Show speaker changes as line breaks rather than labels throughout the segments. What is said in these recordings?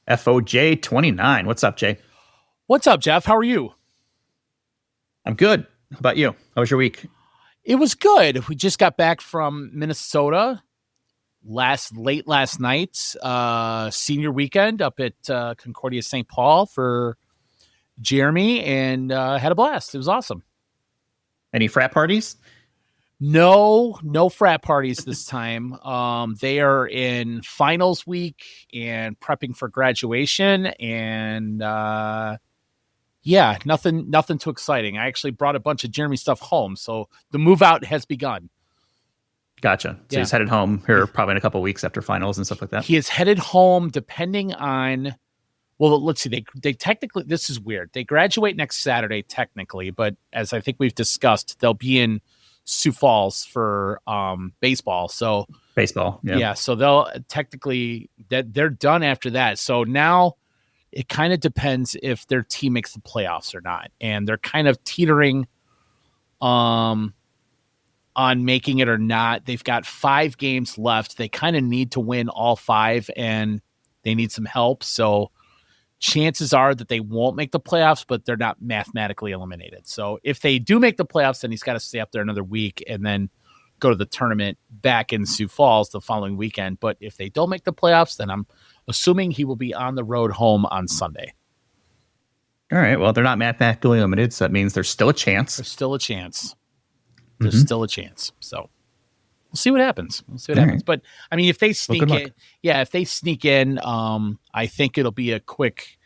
FOJ 29. What's up, Jay?
What's up, Jeff? How are you?
I'm good. How about you? How was your week?
It was good. We just got back from Minnesota late last night, senior weekend up at Concordia St. Paul for Jeremy, and had a blast. It was awesome.
Any frat parties?
No frat parties this time. They are in finals week and prepping for graduation, and yeah, nothing too exciting. I actually brought a bunch of Jeremy stuff home, so the move out has begun.
Gotcha. So he's headed home here probably in a couple of weeks after finals and stuff like that.
He is headed home depending on, well, let's see. They technically, this is weird. They graduate next Saturday technically, but as I think we've discussed, they'll be in Sioux Falls for baseball. So
baseball,
yeah. So they'll technically they're done after that. So now it kind of depends if their team makes the playoffs or not, and they're kind of teetering on making it or not. They've got 5 games left. They kind of need to win all 5, and they need some help. So chances are that they won't make the playoffs, but they're not mathematically eliminated. So if they do make the playoffs, then he's got to stay up there another week and then go to the tournament back in Sioux Falls the following weekend. But if they don't make the playoffs, then I'm assuming he will be on the road home on Sunday.
All right. Well, they're not mathematically limited, so that means there's still a chance.
There's still a chance. So we'll see what happens. But I mean, if they sneak in, I think it'll be a quick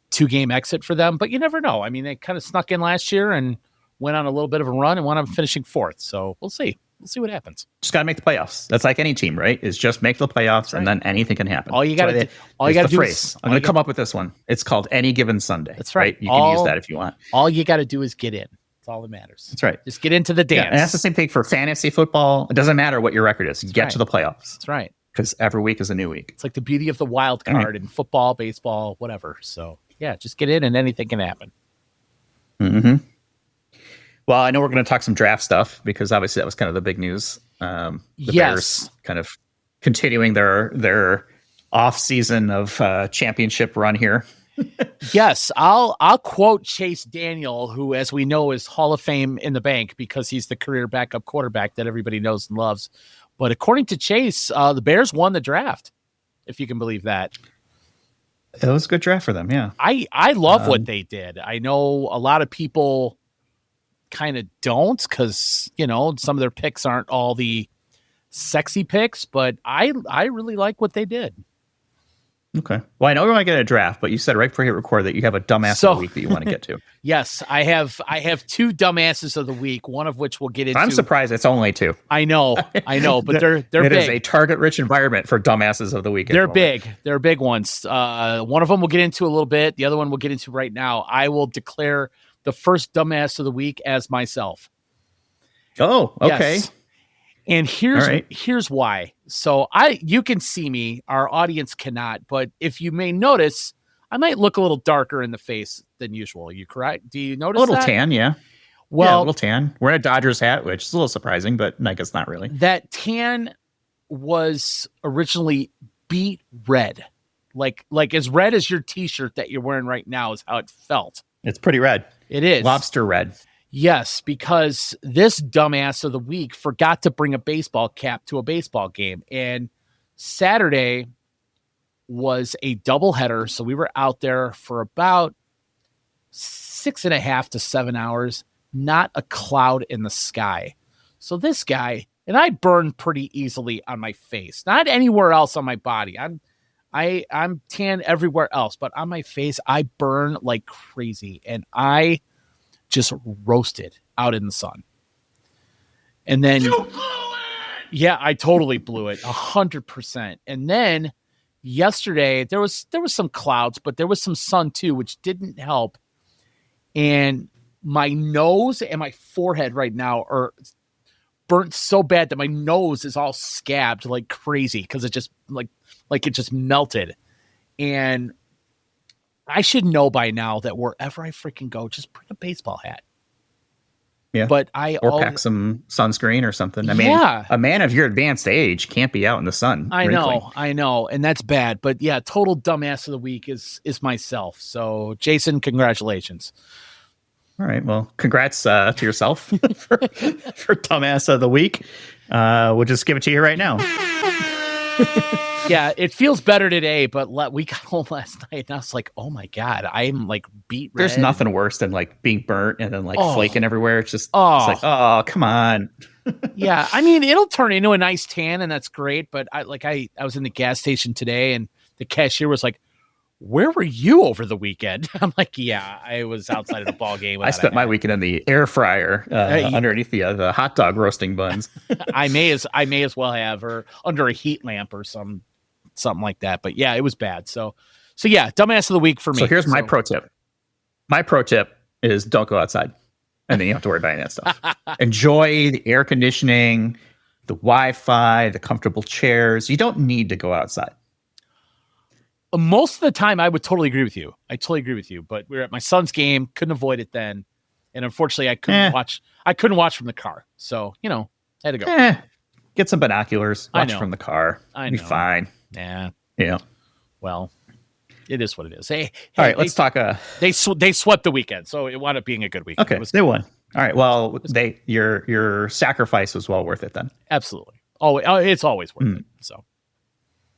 2-game exit for them. But you never know. I mean, they kind of snuck in last year and went on a little bit of a run and wound up finishing 4th. So we'll see. We'll see what happens.
Just got to make the playoffs. That's like any team, right? Is just make the playoffs, and then anything can happen.
All you got to do is,
I'm going to come up with this one. It's called Any Given Sunday.
That's right.
You can use that if you want.
All you got to do is get in. That's all that matters.
That's right.
Just get into the dance.
Yeah, and that's the same thing for fantasy football. It doesn't matter what your record is. Get to the playoffs.
That's right.
Because every week is a new week.
It's like the beauty of the wild card in football, baseball, whatever. So yeah, just get in and anything can happen.
Mm-hmm. Well, I know we're going to talk some draft stuff because obviously that was kind of the big news. The Bears kind of continuing their off season of championship run here.
Yes, I'll quote Chase Daniel, who, as we know, is Hall of Fame in the bank because he's the career backup quarterback that everybody knows and loves. But according to Chase, the Bears won the draft, if you can believe that.
It was a good draft for them, yeah.
I love what they did. I know a lot of people kind of don't because, some of their picks aren't all the sexy picks, but I really like what they did.
Okay. Well, I know we're going to get a draft, but you said right before you record that you have a dumbass of the week that you want to get to.
Yes, I have 2 dumbasses of the week, one of which we'll get into.
I'm surprised it's only 2.
I know, but they're big.
It is a target-rich environment for dumbasses of the week.
They're big. They're big ones. One of them we'll get into a little bit. The other one we'll get into right now. I will declare the first dumbass of the week as myself.
Oh, okay.
Yes. And here's why. So you can see me, our audience cannot, but if you may notice, I might look a little darker in the face than usual. Are you correct? Do you notice
a little tan? Yeah.
Well,
a little tan. Wearing a Dodgers hat, which is a little surprising, but I guess not really.
That tan was originally beet red, like as red as your T-shirt that you're wearing right now is how it felt.
It's pretty red.
It is
lobster red.
Yes, because this dumbass of the week forgot to bring a baseball cap to a baseball game. And Saturday was a doubleheader. So we were out there for about 6.5 to 7 hours, not a cloud in the sky. So this guy, and I burn pretty easily on my face, not anywhere else on my body. I'm tan everywhere else, but on my face, I burn like crazy. And I just roasted out in the sun. And then you blew it! Yeah, I totally blew it 100%. And then yesterday there was some clouds, but there was some sun too, which didn't help. And my nose and my forehead right now are burnt so bad that my nose is all scabbed like crazy because it just like it just melted. And I should know by now that wherever I freaking go, just bring a baseball hat.
Yeah.
But
or pack some sunscreen or something. I mean, a man of your advanced age can't be out in the sun.
I know. And that's bad. But yeah, total dumbass of the week is myself. So Jason, congratulations.
All right. Well, congrats to yourself for dumbass of the week. We'll just give it to you right now.
Yeah, it feels better today, but we got home last night and I was like, oh my God, I'm like beat red.
There's nothing worse than like being burnt and then like flaking everywhere. It's just, it's like, oh, come on.
Yeah, I mean, it'll turn into a nice tan and that's great. But I was in the gas station today and the cashier was like, where were you over the weekend? I'm like, yeah, I was outside of the ball game.
I spent my weekend in the air fryer underneath the hot dog roasting buns.
I may as well have, or under a heat lamp or something like that. But yeah, it was bad. So yeah, dumbass of the week for me.
So here's my pro tip. My pro tip is don't go outside, and then you don't have to worry about any of that stuff. Enjoy the air conditioning, the Wi-Fi, the comfortable chairs. You don't need to go outside.
Most of the time, I would totally agree with you. But we were at my son's game, couldn't avoid it then, and unfortunately, I couldn't watch. I couldn't watch from the car, so I had to go.
Get some binoculars. Watch from the car. Be fine.
Yeah. Well, it is what it is. Hey,
all right. Let's talk.
They swept the weekend, so it wound up being a good weekend.
Okay, they won. All right. Well, your sacrifice was well worth it then.
Absolutely. It's always worth it. So.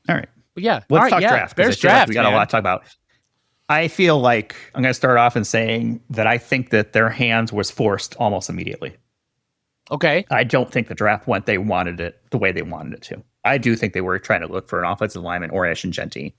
All right.
But yeah,
let's talk draft.
Bears draft.
We got a lot to talk about. I feel like I'm going to start off in saying that I think that their hands was forced almost immediately.
Okay.
I don't think the draft went the way they wanted it to. I do think they were trying to look for an offensive lineman or Ashton Genty,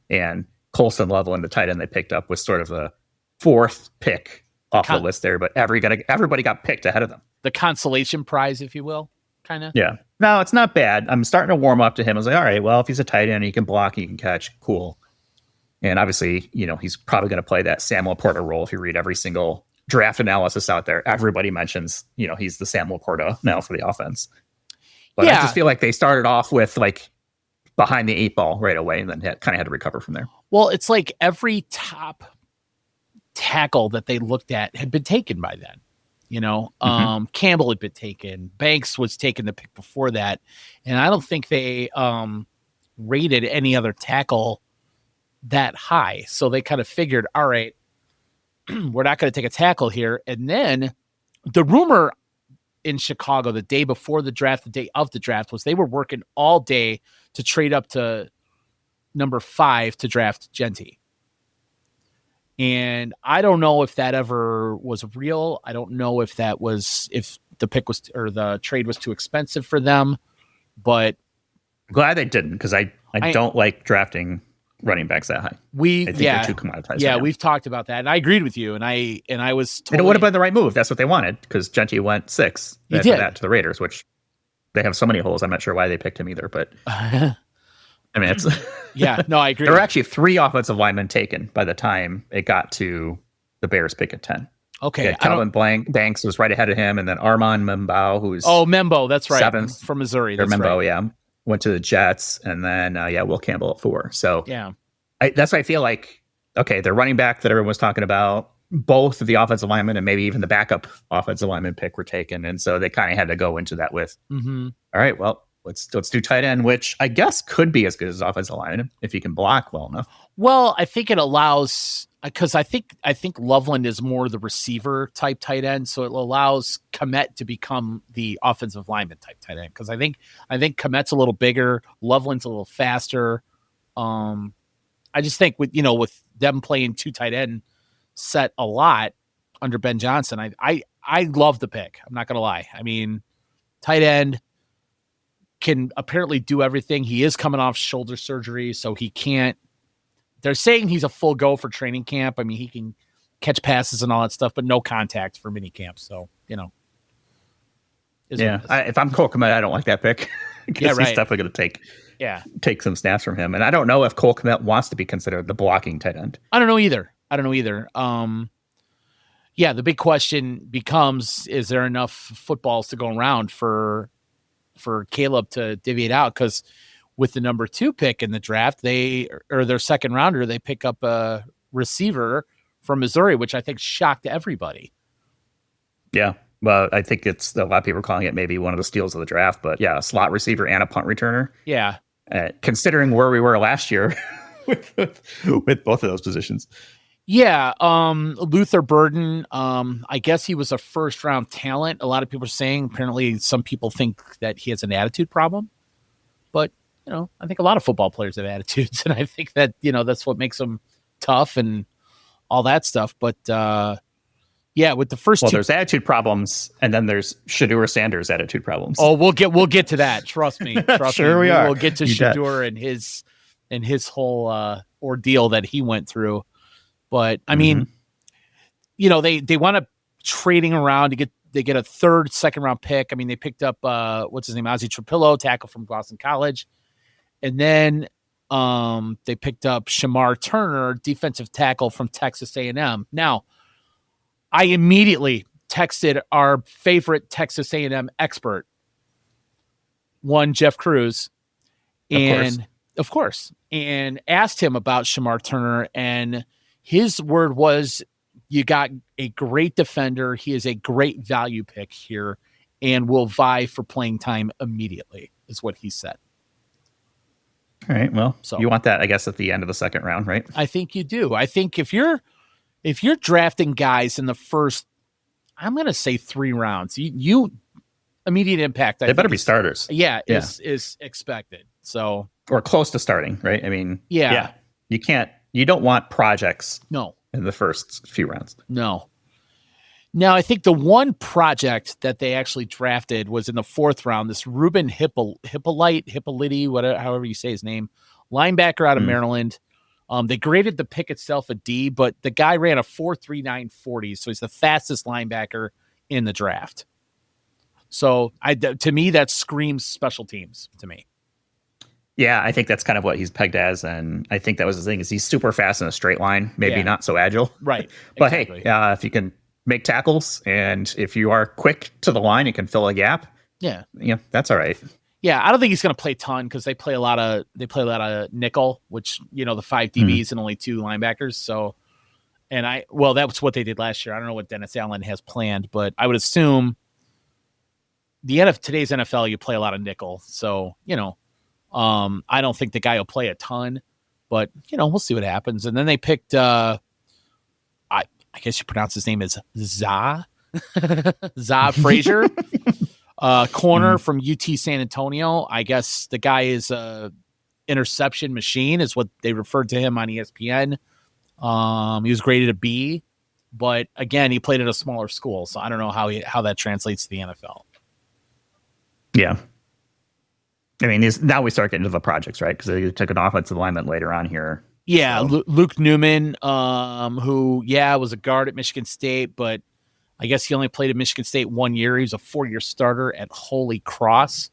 and Colson Loveland, the tight end they picked up, was sort of the fourth pick off the list there. But everybody got picked ahead of them.
The consolation prize, if you will, kind of.
Yeah. No, it's not bad. I'm starting to warm up to him. I was like, all right, well, if he's a tight end, he can block, he can catch, cool. And obviously, he's probably going to play that Sam Laporta role. If you read every single draft analysis out there, everybody mentions, he's the Sam Laporta now for the offense. But I just feel like they started off with like behind the 8 ball right away and then kind of had to recover from there.
Well, it's like every top tackle that they looked at had been taken by then. Campbell had been taken. Banks was taken the pick before that. And I don't think they rated any other tackle that high. So they kind of figured, all right, we're not going to take a tackle here. And then the rumor in Chicago the day before the draft, the day of the draft, was they were working all day to trade up to number 5 to draft Genty. And I don't know if that ever was real. I don't know if the pick was, or the trade was too expensive for them, but
I'm glad they didn't, because I don't like drafting running backs that high. I think they're too commoditized.
Yeah, we've talked about that, and I agreed with you. And I was totally,
and it would have been the right move. That's what they wanted, because Genty went 6 after that to the Raiders, which they have so many holes. I'm not sure why they picked him either, but I mean, it's
yeah, no, I agree.
There were actually 3 offensive linemen taken by the time it got to the Bears pick at 10.
Okay.
Calvin Banks was right ahead of him, and then Armand Membo, who's
Membo, that's right,
7th
from Missouri.
That's Membo,
right.
yeah, went to the Jets, and then Will Campbell at 4. So
yeah,
that's why I feel like, okay, the running back that everyone was talking about, both of the offensive linemen and maybe even the backup offensive lineman pick were taken, and so they kind of had to go into that with, all right, well, let's do tight end, which I guess could be as good as offensive lineman if you can block well enough.
Well, I think it allows, because I think Loveland is more the receiver type tight end, so it allows Kmet to become the offensive lineman type tight end. Because I think Kmet's a little bigger, Loveland's a little faster. I just think with them playing 2 tight end set a lot under Ben Johnson, I love the pick. I'm not gonna lie. I mean, tight end can apparently do everything. He is coming off shoulder surgery, so he can't. They're saying he's a full go for training camp. I mean, he can catch passes and all that stuff, but no contact for mini camp. So,
if I'm Cole Kmet, I don't like that pick.
Yeah, right.
He's definitely going to take some snaps from him. And I don't know if Cole Kmet wants to be considered the blocking tight end.
I don't know either. The big question becomes, is there enough footballs to go around for Caleb to divvy it out? Because with the number 2 pick in the draft, their second rounder, they pick up a receiver from Missouri, which I think shocked everybody.
Yeah. Well, I think it's a lot of people are calling it maybe one of the steals of the draft, but yeah, a slot receiver and a punt returner.
Yeah.
Considering where we were last year with both of those positions.
Yeah, Luther Burden, I guess he was a first round talent. A lot of people are saying, apparently some people think that he has an attitude problem. But, I think a lot of football players have attitudes, and I think that, that's what makes them tough and all that stuff. But yeah, with the first
there's attitude problems, and then there's Shedeur Sanders attitude problems.
Oh, we'll get to that. Trust me.
Sure we are.
We'll get to Shedeur and his whole ordeal that he went through. But I mean, they wound up trading around to get a third, second round pick. I mean, they picked up what's his name, Ozzie Trapillo, tackle from Boston College, and then they picked up Shamar Turner, defensive tackle from Texas A&M. Now, I immediately texted our favorite Texas A&M expert, Jeff Cruz, and of course, and asked him about Shamar Turner, and his word was, you got a great defender. He is a great value pick here and will vie for playing time immediately, is what he said.
All right. Well, so you want that, I guess, at the end of the second round, right?
I think you do. I think if you're drafting guys in the first, I'm going to say 3 rounds, you immediate impact.
They better be starters.
Yeah, is expected. So,
or close to starting, right? I mean,
yeah.
You don't want projects.
No.
In the first few rounds.
No. Now, I think the one project that they actually drafted was in the 4th round, this Ruben Hippolyte, whatever, however you say his name, linebacker out of Maryland. They graded the pick itself a D, but the guy ran a 4.39 40, so he's the fastest linebacker in the draft. So, to me, that screams special teams to me.
Yeah, I think that's kind of what he's pegged as, and I think that was the thing, is he's super fast in a straight line, maybe not so agile.
Right.
But exactly. Hey, if you can make tackles, and if you are quick to the line, you can fill a gap.
Yeah.
That's all right.
Yeah, I don't think he's going to play a ton because they play a lot of nickel, which, the 5 DBs and only 2 linebackers. So, that was what they did last year. I don't know what Dennis Allen has planned, but I would assume today's NFL, you play a lot of nickel. So, I don't think the guy will play a ton, but we'll see what happens. And then they picked, I guess you pronounce his name as Za Frazier, corner from UT San Antonio. I guess the guy is a interception machine, is what they referred to him on ESPN. He was graded a B, but again, he played at a smaller school, so I don't know how that translates to the NFL.
Yeah. I mean, now we start getting to the projects, right? Because they took an offensive lineman later on here.
Yeah, so. Luke Newman, who, was a guard at Michigan State, but I guess he only played at Michigan State 1 year. He was a 4-year starter at Holy Cross.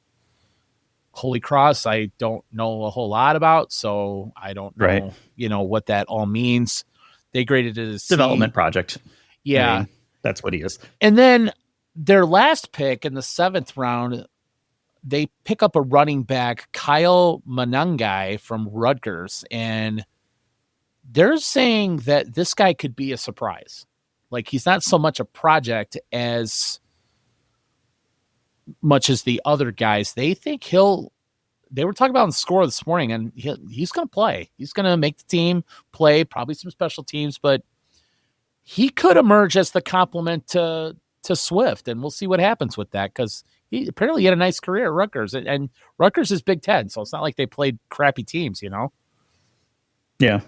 Holy Cross, I don't know a whole lot about, so I don't know, what that all means. They graded it as
development project.
Yeah.
I mean, that's what he is.
And then their last pick in the 7th round, they pick up a running back, Kyle Manungai from Rodgers, and they're saying that this guy could be a surprise. Like, he's not so much a project as much as the other guys. They think they were talking about on the score this morning, and he's going to play. He's going to make the team play, probably some special teams, but he could emerge as the complement to Swift, and we'll see what happens with that, because he apparently had a nice career at Rutgers, and Rutgers is Big Ten, so it's not like they played crappy teams,
Yeah.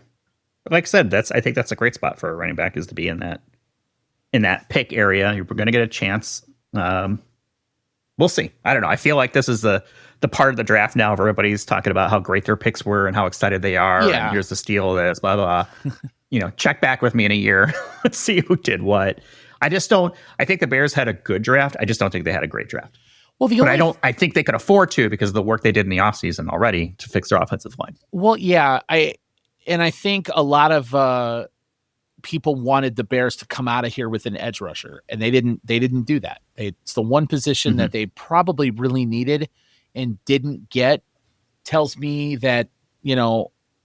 Like I said, I think that's a great spot for a running back, is to be in that pick area. You're going to get a chance. We'll see. I don't know. I feel like this is the part of the draft now where everybody's talking about how great their picks were and how excited they are.
Yeah.
And here's the steal, this, blah, blah, blah. Check back with me in a year. Let's see who did what. I think the Bears had a good draft. I just don't think they had a great draft.
Well,
I think they could afford to, because of the work they did in the offseason already to fix their offensive line.
Well, yeah. I think a lot of people wanted the Bears to come out of here with an edge rusher, and they didn't do that. It's the one position that they probably really needed and didn't get. Tells me that,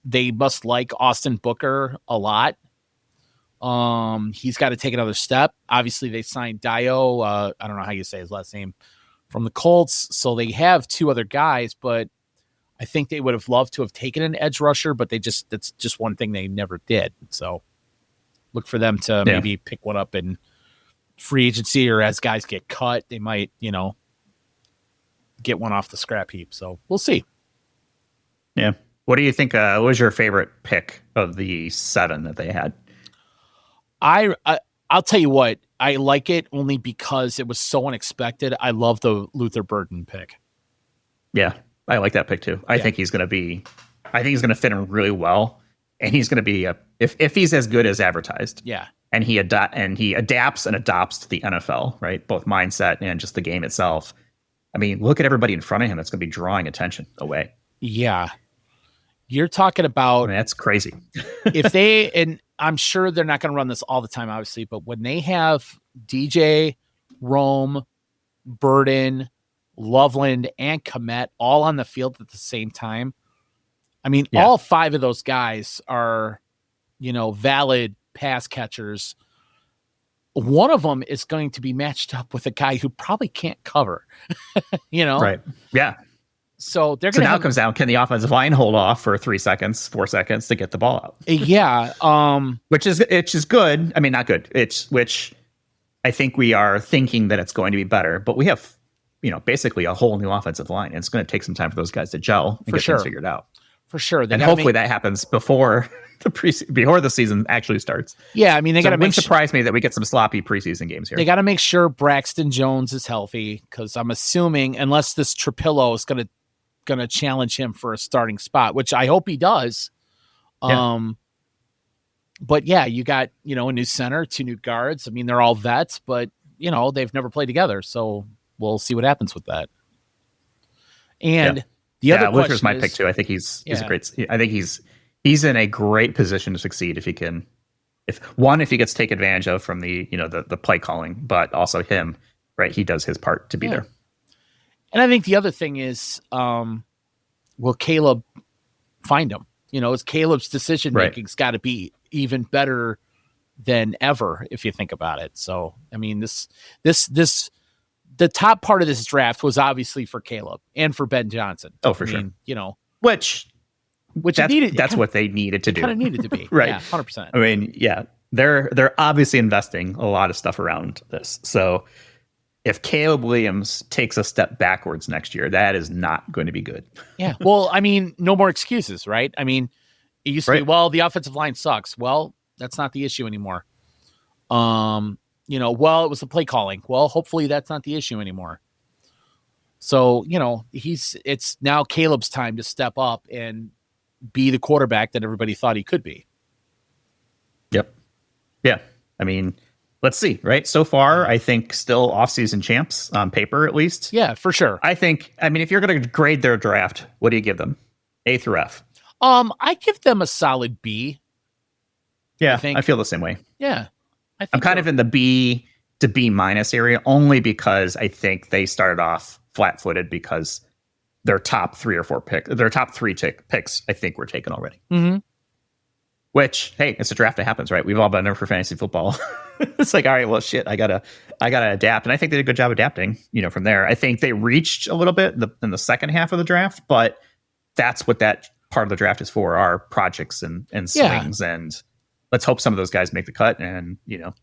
they must like Austin Booker a lot. He's got to take another step. Obviously, they signed Dio. I don't know how you say his last name, from the Colts. So they have 2 other guys, but I think they would have loved to have taken an edge rusher, but that's just one thing they never did. So look for them to maybe pick one up in free agency, or as guys get cut, they might, get one off the scrap heap. So we'll see.
Yeah. What do you think? What was your favorite pick of the 7 that they had?
I'll tell you what, I like it only because it was so unexpected. I love the Luther Burden pick.
Yeah, I like that pick too. I think he's going to fit in really well, and he's going to be if he's as good as advertised.
Yeah,
and he adapts and adopts to the NFL, right? Both mindset and just the game itself. I mean, look at everybody in front of him that's going to be drawing attention away.
Yeah, you're talking about.
I mean, that's crazy.
If they, and I'm sure they're not going to run this all the time, obviously, but when they have DJ, Rome, Burden, Loveland, and Kmet all on the field at the same time, I mean, all 5 of those guys are, valid pass catchers. One of them is going to be matched up with a guy who probably can't cover,
Right. Yeah.
So they're going to.
So now it comes down: can the offensive line hold off for 3 seconds, 4 seconds to get the ball out?
Yeah.
Which is good. I mean, not good. Which I think we are thinking that it's going to be better, but we have, basically a whole new offensive line, and it's going to take some time for those guys to gel and get things figured out.
For sure.
And hopefully that happens before the season actually starts.
Yeah, I mean, they got to make.
It wouldn't surprise me that we get some sloppy preseason games here.
They got to make sure Braxton Jones is healthy, because I'm assuming, unless this Trapillo is going to challenge him for a starting spot, which I hope he does. But yeah, you got, a new center, 2 new guards. I mean, they're all vets, but they've never played together. So we'll see what happens with that. And the other question
Luther's my pick too. I think he's a great, I think he's in a great position to succeed if he can, if he gets taken advantage of from the, the play calling, but also him, right? He does his part to be there.
And I think the other thing is, will Caleb find him? Is Caleb's decision making's got to be even better than ever if you think about it. So, I mean, the top part of this draft was obviously for Caleb and for Ben Johnson.
Oh, for sure. Which that's what they needed to do.
Kind of needed to be,
right?
Yeah, 100%.
I mean, they're obviously investing a lot of stuff around this. So if Caleb Williams takes a step backwards next year, that is not going to be good.
Yeah. Well, I mean, no more excuses, right? I mean, it used to be, well, the offensive line sucks. Well, that's not the issue anymore. Well, it was the play calling. Well, hopefully that's not the issue anymore. So, it's now Caleb's time to step up and be the quarterback that everybody thought he could be.
Yep. Yeah. I mean, let's see, right? So far, I think still off-season champs on paper, at least.
Yeah, for sure.
I mean, if you're going to grade their draft, what do you give them? A through F?
I give them a solid B.
Yeah, I feel the same way.
Yeah.
I'm kind of in the B to B minus area, only because I think they started off flat-footed because their top 3 or 4 picks, I think were taken already.
Mm-hmm.
Which, hey, it's a draft that happens, right? We've all been there for fantasy football. It's like, all right, well, shit, I gotta adapt, and I think they did a good job adapting. From there, I think they reached a little bit in the second half of the draft, but that's what that part of the draft is for: are projects and swings, and let's hope some of those guys make the cut and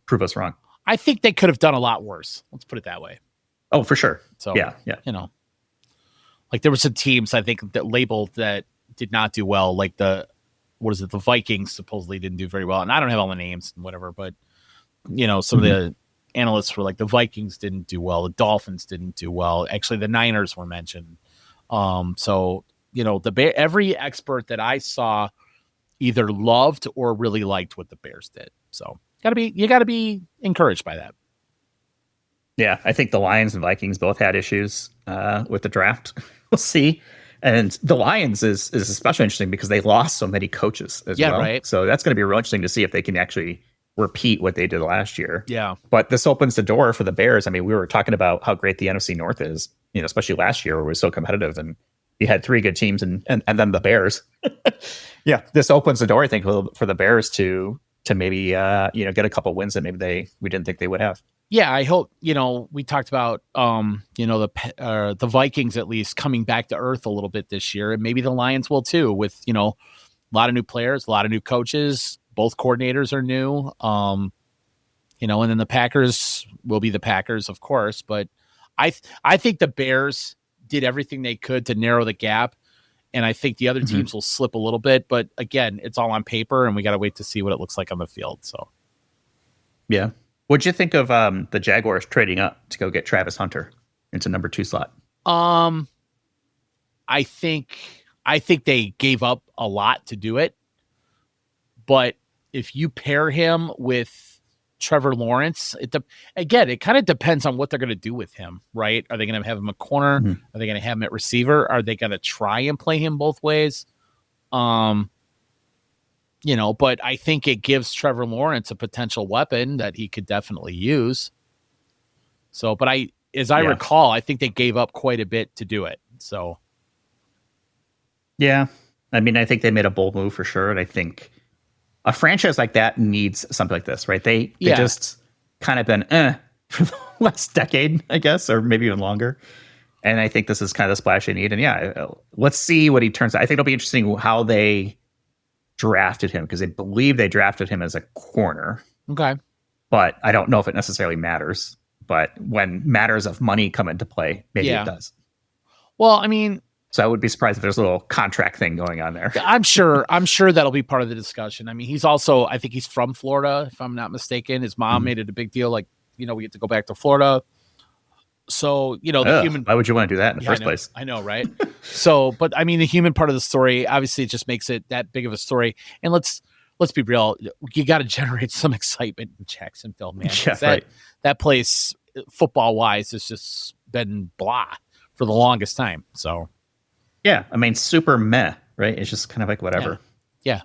prove us wrong.
I think they could have done a lot worse. Let's put it that way.
Oh, for sure.
So
yeah.
Like there were some teams I think that labeled that did not do well, like the Vikings supposedly didn't do very well. And I don't have all the names and whatever, but some of the analysts were like, the Vikings didn't do well. The Dolphins didn't do well. Actually, the Niners were mentioned. So, every expert that I saw either loved or really liked what the Bears did. So you gotta be encouraged by that.
Yeah. I think the Lions and Vikings both had issues with the draft. We'll see. And the Lions is especially interesting because they lost so many coaches as well. Right. So that's going to be real interesting to see if they can actually repeat what they did last year.
Yeah.
But this opens the door for the Bears. I mean, we were talking about how great the NFC North is, especially last year where it was so competitive and you had 3 good teams and then the Bears. Yeah. This opens the door, I think, for the Bears to to maybe get a couple wins that maybe we didn't think they would have.
Yeah, I hope, we talked about, the Vikings at least coming back to earth a little bit this year, and maybe the Lions will too with, a lot of new players, a lot of new coaches. Both coordinators are new. And then the Packers will be the Packers, of course. But I think the Bears did everything they could to narrow the gap. And I think the other teams will slip a little bit. But again, it's all on paper, and we got to wait to see what it looks like on the field. So,
yeah. What'd you think of the Jaguars trading up to go get Travis Hunter into number 2 slot?
I think they gave up a lot to do it. But if you pair him with Trevor Lawrence, it kind of depends on what they're going to do with him, right? Are they going to have him a corner? Are they going to have him at receiver? Are they going to try and play him both ways? But I think it gives Trevor Lawrence a potential weapon that he could definitely use. So, but I recall, I think they gave up quite a bit to do it. So,
yeah, I mean, I think they made a bold move for sure. And I think a franchise like that needs something like this, right? They just kind of been for the last decade, I guess, or maybe even longer. And I think this is kind of the splash they need. And let's see what he turns out. I think it'll be interesting how they drafted him, because they believe they drafted him as a corner.
Okay.
But I don't know if it necessarily matters. But when matters of money come into play, maybe it does.
Well, I mean,
so I would be surprised if there's a little contract thing going on there.
I'm sure that'll be part of the discussion. I mean, he's also, I think he's from Florida, if I'm not mistaken. His mom made it a big deal. Like, we get to go back to Florida. So, the human.
Why would you want to do that in the first place?
I know, right? So, but I mean, the human part of the story, obviously, it just makes it that big of a story. And let's be real. You got to generate some excitement in Jacksonville, man.
Yeah,
that place, football wise, has just been blah for the longest time. So,
yeah, I mean, super meh, right? It's just kind of like whatever.
Yeah.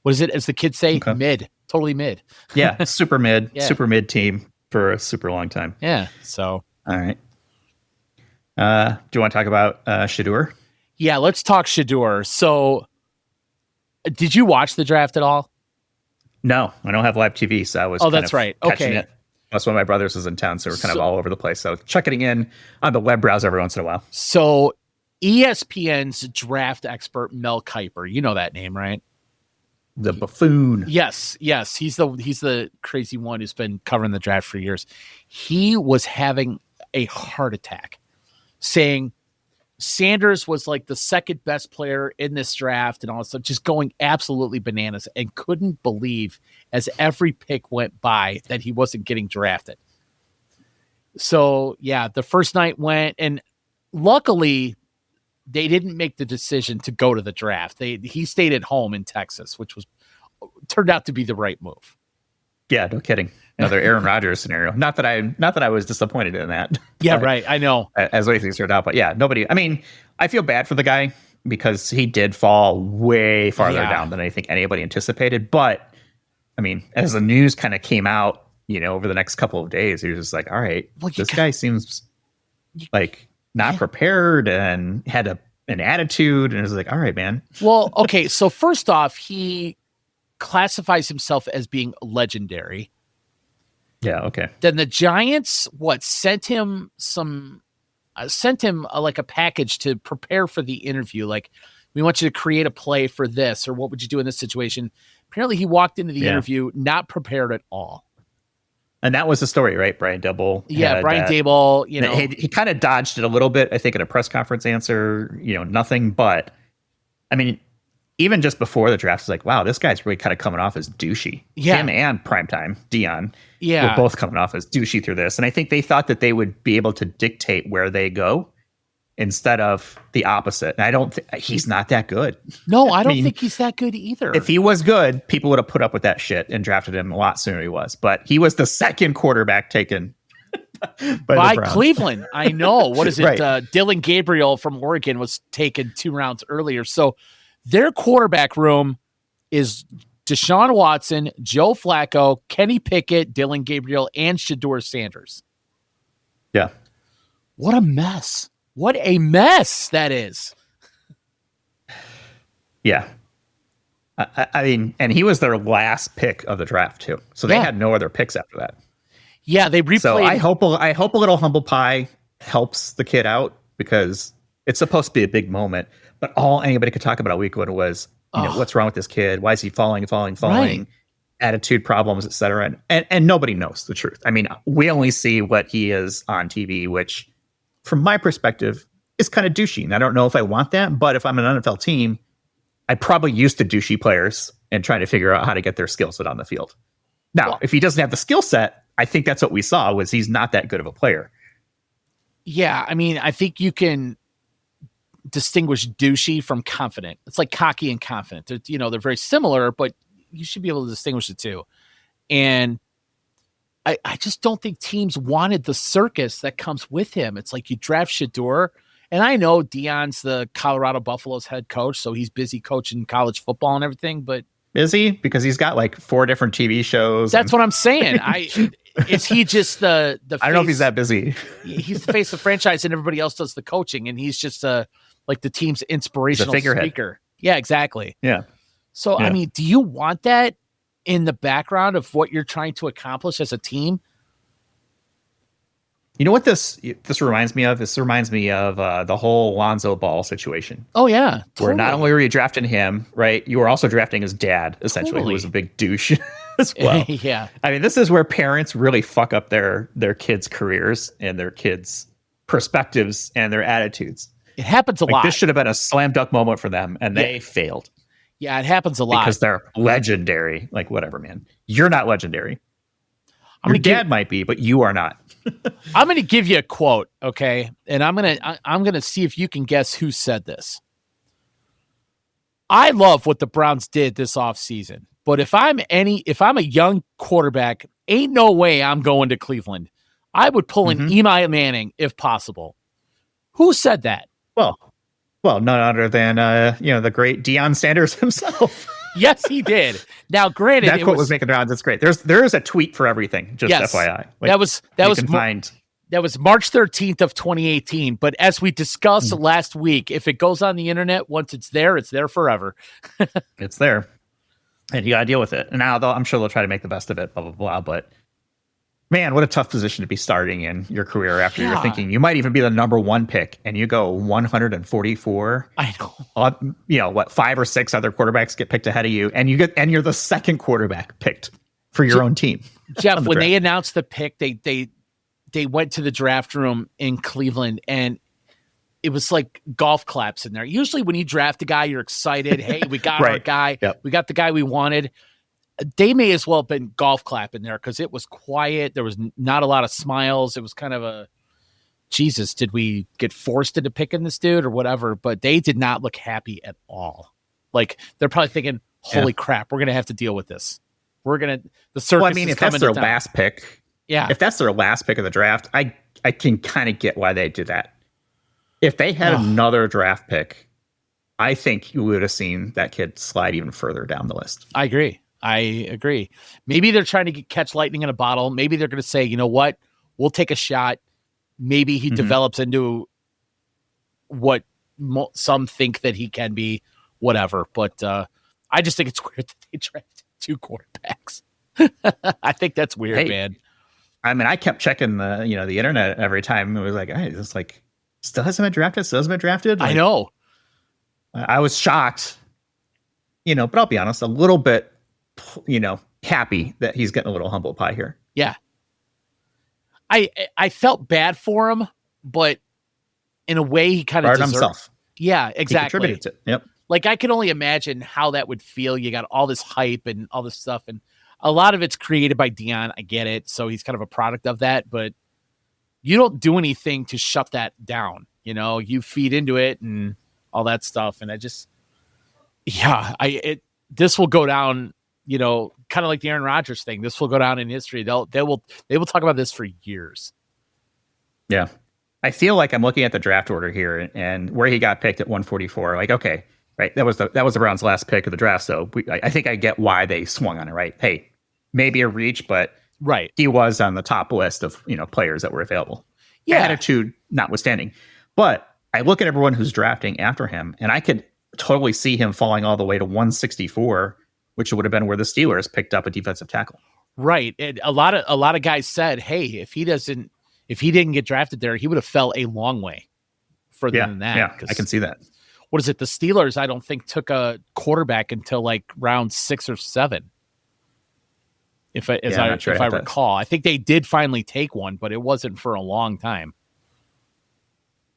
What is it? As the kids say, mid, totally mid.
Yeah, super mid, super mid team for a super long time.
Yeah. So.
All right. Do you want to talk about Shedeur?
Yeah, let's talk Shedeur. So, did you watch the draft at all?
No, I don't have live TV, so I was
that's right.
Catching it. Plus, one of my brothers was in town, so we're kind of all over the place. So, checking in on the web browser every once in a while.
So, ESPN's draft expert, Mel Kiper, you know that name, right?
The buffoon.
Yes. He's the crazy one who's been covering the draft for years. He was having a heart attack, saying Sanders was like the second best player in this draft and all this stuff, just going absolutely bananas, and couldn't believe as every pick went by that he wasn't getting drafted. So, yeah, the first night went, and luckily they didn't make the decision to go to the draft. He stayed at home in Texas, which turned out to be the right move.
Yeah, no kidding. Another Aaron Rodgers scenario. Not that I was disappointed in that.
Yeah, right. I know.
As way things turned out, but yeah, nobody. I mean, I feel bad for the guy because he did fall way farther down than I think anybody anticipated. But I mean, as the news kind of came out, over the next couple of days, he was just like, all right, this guy seems like not prepared and had an attitude, and it was like, all right, man.
Well, okay. So first off, he classifies himself as being legendary.
Yeah. Okay.
Then the Giants, sent him like a package to prepare for the interview. Like, we want you to create a play for this, or what would you do in this situation? Apparently he walked into the interview not prepared at all.
And that was the story, right? Brian Dable.
Yeah, Brian Dable,
He kind of dodged it a little bit, I think, in a press conference answer, nothing. But, I mean, even just before the draft, it's like, wow, this guy's really kind of coming off as douchey.
Yeah.
Him and Primetime, Dion,
were
both coming off as douchey through this. And I think they thought that they would be able to dictate where they go instead of the opposite. And I don't think he's not that good.
No, I don't think he's that good either.
If he was good, people would have put up with that shit and drafted him a lot sooner than he was. But he was the second quarterback taken by
Cleveland. I know. What is it?
Right.
Dylan Gabriel from Oregon was taken 2 rounds earlier. So their quarterback room is Deshaun Watson, Joe Flacco, Kenny Pickett, Dylan Gabriel, and Shedeur Sanders.
Yeah.
What a mess. What a mess that is.
Yeah. I mean, and he was their last pick of the draft too, so they had no other picks after that.
Yeah, they replayed.
So I hope a little humble pie helps the kid out, because it's supposed to be a big moment. But all anybody could talk about a week ago was, what's wrong with this kid? Why is he falling? Right. Attitude problems, etc. And nobody knows the truth. I mean, we only see what he is on TV, which, from my perspective, is kind of douchey. And I don't know if I want that, but if I'm an NFL team, I probably used to douchey players and trying to figure out how to get their skill set on the field. Now, if he doesn't have the skill set, I think that's what we saw, was he's not that good of a player.
Yeah, I mean, I think you can distinguish douchey from confident. It's like cocky and confident. They're very similar, but you should be able to distinguish the two. And I just don't think teams wanted the circus that comes with him. It's like you draft Shedeur, and I know Deion's the Colorado Buffaloes head coach, so he's busy coaching college football and everything, but
is he? Because he's got like 4 different TV shows.
That's what I'm saying. Is he just the face?
I don't know if he's that busy.
He's the face of the franchise and everybody else does the coaching, and he's just like the team's inspirational speaker. Yeah, exactly.
Yeah.
So, I mean, do you want that in the background of what you're trying to accomplish as a team?
You know what this reminds me of? This reminds me of the whole Lonzo Ball situation.
Oh, yeah.
Totally. Where not only were you drafting him, right, you were also drafting his dad, essentially, who was a big douche as well.
Yeah.
I mean, this is where parents really fuck up their kids' careers and their kids' perspectives and their attitudes.
It happens a lot.
This should have been a slam dunk moment for them, and they failed.
Yeah, it happens a lot.
Because they're legendary. Like, whatever, man. You're not legendary. Your dad might be, but you are not.
I'm going to give you a quote, okay? And I'm going to see if you can guess who said this. I love what the Browns did this offseason, but if I'm a young quarterback, ain't no way I'm going to Cleveland. I would pull an Eli Manning if possible. Who said that?
Well, none other than the great Deion Sanders himself.
Yes, he did. Now, granted,
that quote was making rounds. It's great. There is a tweet for everything. Just FYI,
that was March 13th of 2018. But as we discussed last week, if it goes on the internet, once it's there forever.
It's there, and you got to deal with it. And now, I'm sure they'll try to make the best of it. Blah blah blah. But man, what a tough position to be starting in your career after you're thinking you might even be the number 1 pick, and you go 144.
I know.
What 5 or 6 other quarterbacks get picked ahead of you, and you're the second quarterback picked for your own team.
Jeff, when they announced the pick, they went to the draft room in Cleveland, and it was like golf claps in there. Usually, when you draft a guy, you're excited. Hey, we got our guy. Yep. We got the guy we wanted. They may as well have been golf clapping there because it was quiet. There was not a lot of smiles. It was kind of a, Jesus, did we get forced into picking this dude or whatever? But they did not look happy at all. Like, they're probably thinking, holy crap, we're going to have to deal with this. The circus is
if
coming
that's their
to town.
last pick, if that's their last pick of the draft, I can kind of get why they did that. If they had another draft pick, I think you would have seen that kid slide even further down the list.
I agree. Maybe they're trying to catch lightning in a bottle. Maybe they're going to say, you know what? We'll take a shot. Maybe he develops into what some think that he can be, whatever. But I just think it's weird that they drafted 2 quarterbacks. I think that's weird, man.
I mean, I kept checking the internet every time. It was like, hey, it's like, still hasn't been drafted. Like,
I know.
I was shocked, but I'll be honest, a little bit, happy that he's getting a little humble pie here.
Yeah. I felt bad for him, but in a way he kind of deserved
himself.
Yeah, exactly.
He contributed to it. Yep.
Like, I can only imagine how that would feel. You got all this hype and all this stuff, and a lot of it's created by Deion. I get it. So he's kind of a product of that, but you don't do anything to shut that down. You feed into it and all that stuff. And this will go down, kind of like the Aaron Rodgers thing. This will go down in history. They will talk about this for years.
Yeah. I feel like I'm looking at the draft order here and where he got picked at 144. Like, okay, right. That was the Browns' last pick of the draft. So I think I get why they swung on it, right? Hey, maybe a reach, but he was on the top list of, players that were available. Yeah. Attitude notwithstanding. But I look at everyone who's drafting after him, and I could totally see him falling all the way to 164, which would have been where the Steelers picked up a defensive tackle.
Right. And a lot of guys said, hey, if he didn't get drafted there, he would have fell a long way further than that.
Yeah, I can see that.
What is it? The Steelers, I don't think, took a quarterback until like round 6 or 7. If I recall. I think they did finally take one, but it wasn't for a long time.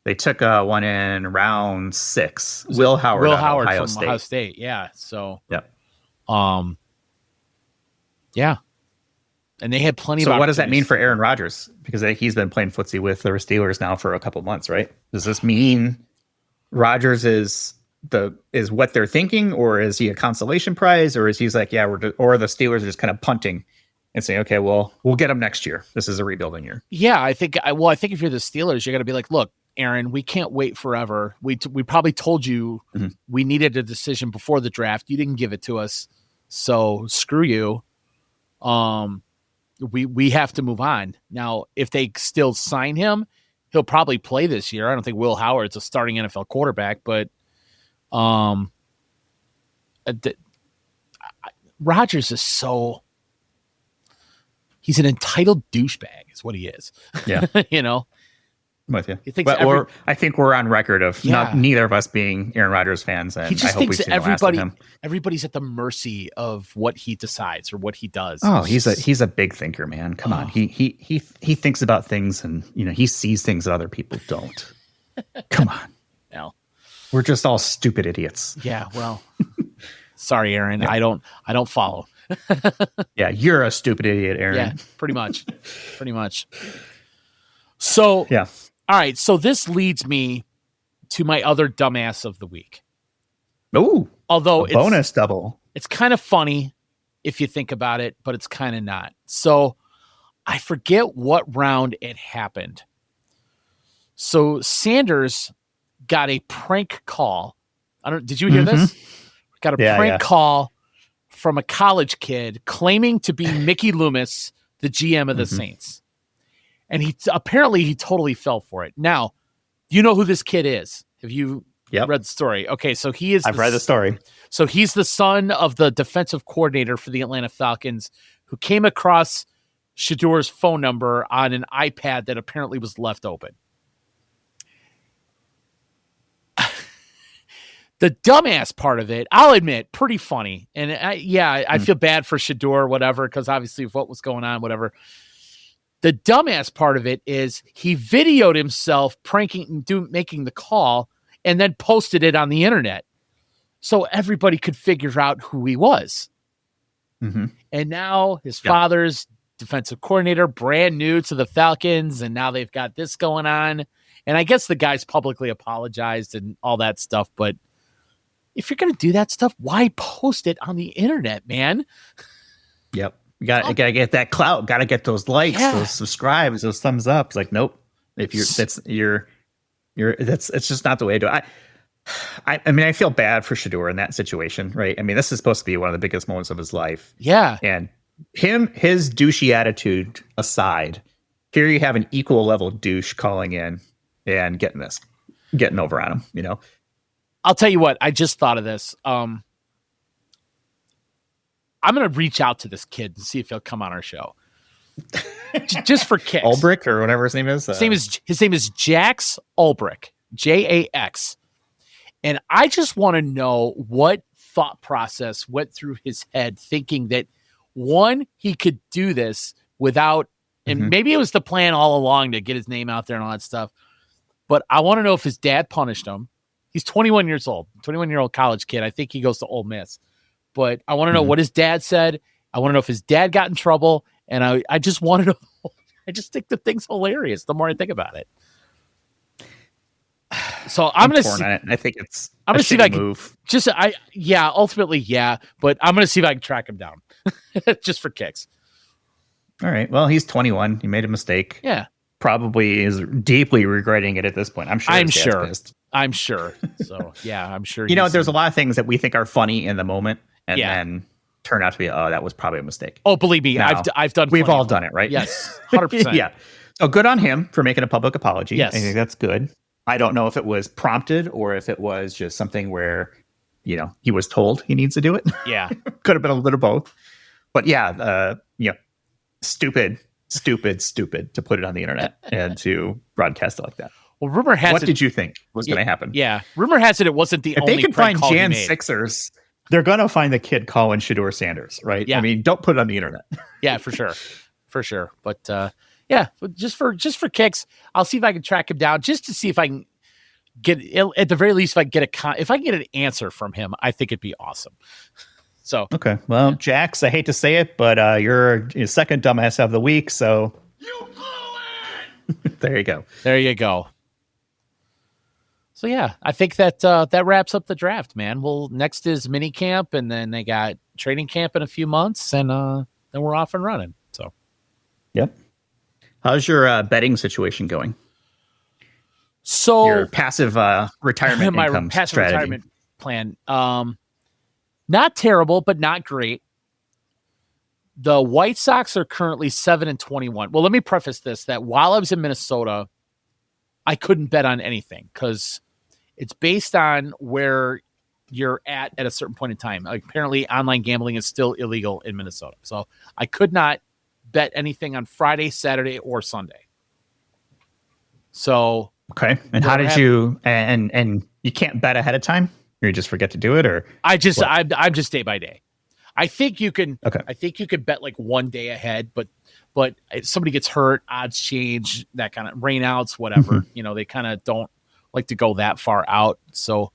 They took one in round 6. Will Howard from Ohio
State. Yeah. So
yep.
Yeah. And they had plenty of.
So what does that mean for Aaron Rodgers? Because he's been playing footsie with the Steelers now for a couple months, right? Does this mean Rodgers is what they're thinking, or is he a consolation prize, or is he's like, or the Steelers are just kind of punting and saying, okay, well, we'll get him next year. This is a rebuilding year.
Yeah, I think if you're the Steelers, you're going to be like, look, Aaron, we can't wait forever. We probably told you we needed a decision before the draft. You didn't give it to us, so screw you. We have to move on. Now, if they still sign him, he'll probably play this year. I don't think Will Howard's a starting NFL quarterback, but Rodgers is he's an entitled douchebag is what he is.
Yeah.
You know?
I'm with you. I think we're on record of neither of us being Aaron Rodgers fans. And
he just
I hope
thinks
we see
everybody's at the mercy of what he decides or what he does.
Oh, he's a big thinker, man. Come on. He thinks about things, and he sees things that other people don't. Come on.
No.
We're just all stupid idiots.
Yeah, well. Sorry, Aaron. Yeah. I don't follow.
Yeah, you're a stupid idiot, Aaron.
Yeah, pretty much. Pretty much. So,
yeah.
All right, so this leads me to my other dumbass of the week.
Ooh,
although
bonus double.
It's kind of funny if you think about it, but it's kind of not. So I forget what round it happened. So Sanders got a prank call. Did you hear this? Got a prank call from a college kid claiming to be Mickey Loomis, the GM of the Saints. And he totally fell for it. Now, you know who this kid is. Have you read the story? Okay, so he is.
I've read the story.
So he's the son of the defensive coordinator for the Atlanta Falcons, who came across Shedeur's phone number on an iPad that apparently was left open. The dumbass part of it, I'll admit, pretty funny. And I feel bad for Shedeur, whatever, because obviously what was going on, whatever. The dumbass part of it is he videoed himself making the call and then posted it on the internet so everybody could figure out who he was.
Mm-hmm.
And now his father's defensive coordinator, brand new to the Falcons, and now they've got this going on. And I guess the guy's publicly apologized and all that stuff, but if you're going to do that stuff, why post it on the internet, man?
Yep. You gotta get that clout. Gotta get those likes, those subscribes, those thumbs up. It's like, nope. If it's just not the way to do it. I mean, I feel bad for Shedeur in that situation, right? I mean, this is supposed to be one of the biggest moments of his life.
Yeah.
And his douchey attitude aside, here you have an equal level douche calling in and getting over on him,
I'll tell you what, I just thought of this. I'm going to reach out to this kid and see if he'll come on our show. Just for kicks.
Ulbrich or whatever his name is.
His name is Jax Ulbrich, Jax. And I just want to know what thought process went through his head thinking that, one, he could do this without, and maybe it was the plan all along to get his name out there and all that stuff. But I want to know if his dad punished him. He's 21 years old, 21-year-old college kid. I think he goes to Ole Miss. But I want to know what his dad said. I want to know if his dad got in trouble. And I just want to know. I just think the thing's hilarious the more I think about it. So I'm going to see.
I think it's.
I'm going to see if I can move. Ultimately, yeah. But I'm going to see if I can track him down just for kicks.
All right. Well, he's 21. He made a mistake.
Yeah.
Probably is deeply regretting it at this point. I'm sure.
I'm sure. So, yeah, I'm sure.
There's a lot of things that we think are funny in the moment and then turn out to be, that was probably a mistake.
Oh, believe me, now, I've done.
We've all done it, right?
Yes, 100%.
Yeah. So good on him for making a public apology.
Yes.
I think that's good. I don't know if it was prompted or if it was just something where he was told he needs to do it.
Yeah.
Could have been a little both. But yeah, stupid to put it on the internet and to broadcast it like that.
Well, rumor has
what
it.
Did you think was going to happen?
Yeah. Rumor has it wasn't the only
If they can find
call
Jan Sixers, they're going to find the kid calling Shedeur Sanders, right?
Yeah.
I mean, don't put it on the internet.
Yeah, for sure. For sure. But yeah, just for kicks, I'll see if I can track him down just to see if I can get, at the very least, if I can get an answer from him, I think it'd be awesome. So
okay, well, Jax, I hate to say it, but you're second dumbass of the week, so you blew it. There you go.
There you go. So yeah, I think that that wraps up the draft, man. Well, next is mini camp, and then they got training camp in a few months, and then we're off and running. So,
yep. How's your betting situation going?
So
your passive retirement
my
income
passive
strategy.
retirement plan. Not terrible, but not great. The White Sox are currently 7-21. Well, let me preface this, that while I was in Minnesota, I couldn't bet on anything because it's based on where you're at a certain point in time. Like, apparently, online gambling is still illegal in Minnesota. So I could not bet anything on Friday, Saturday, or Sunday. So
okay. And how did you and you can't bet ahead of time? Or you just forget to do it, or
I'm just day by day. I think you can.
Okay.
I think you could bet like one day ahead, but if somebody gets hurt, odds change, that kind of rainouts, whatever. They kind of don't like to go that far out. So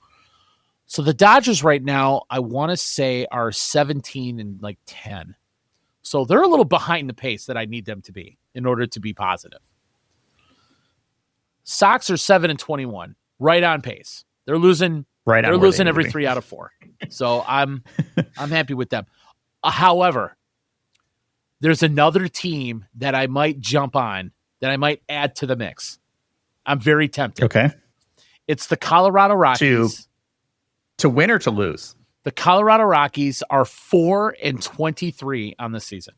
the Dodgers right now, I want to say, are 17-10. So they're a little behind the pace that I need them to be in order to be positive. Sox are 7-21, right on pace. They're losing.
Right,
they're losing every 3 out of 4. So I'm happy with them. However, there's another team that I might jump on, that I might add to the mix. I'm very tempted.
Okay.
It's the Colorado Rockies.
To win or to lose?
The Colorado Rockies are 4-23 on the season.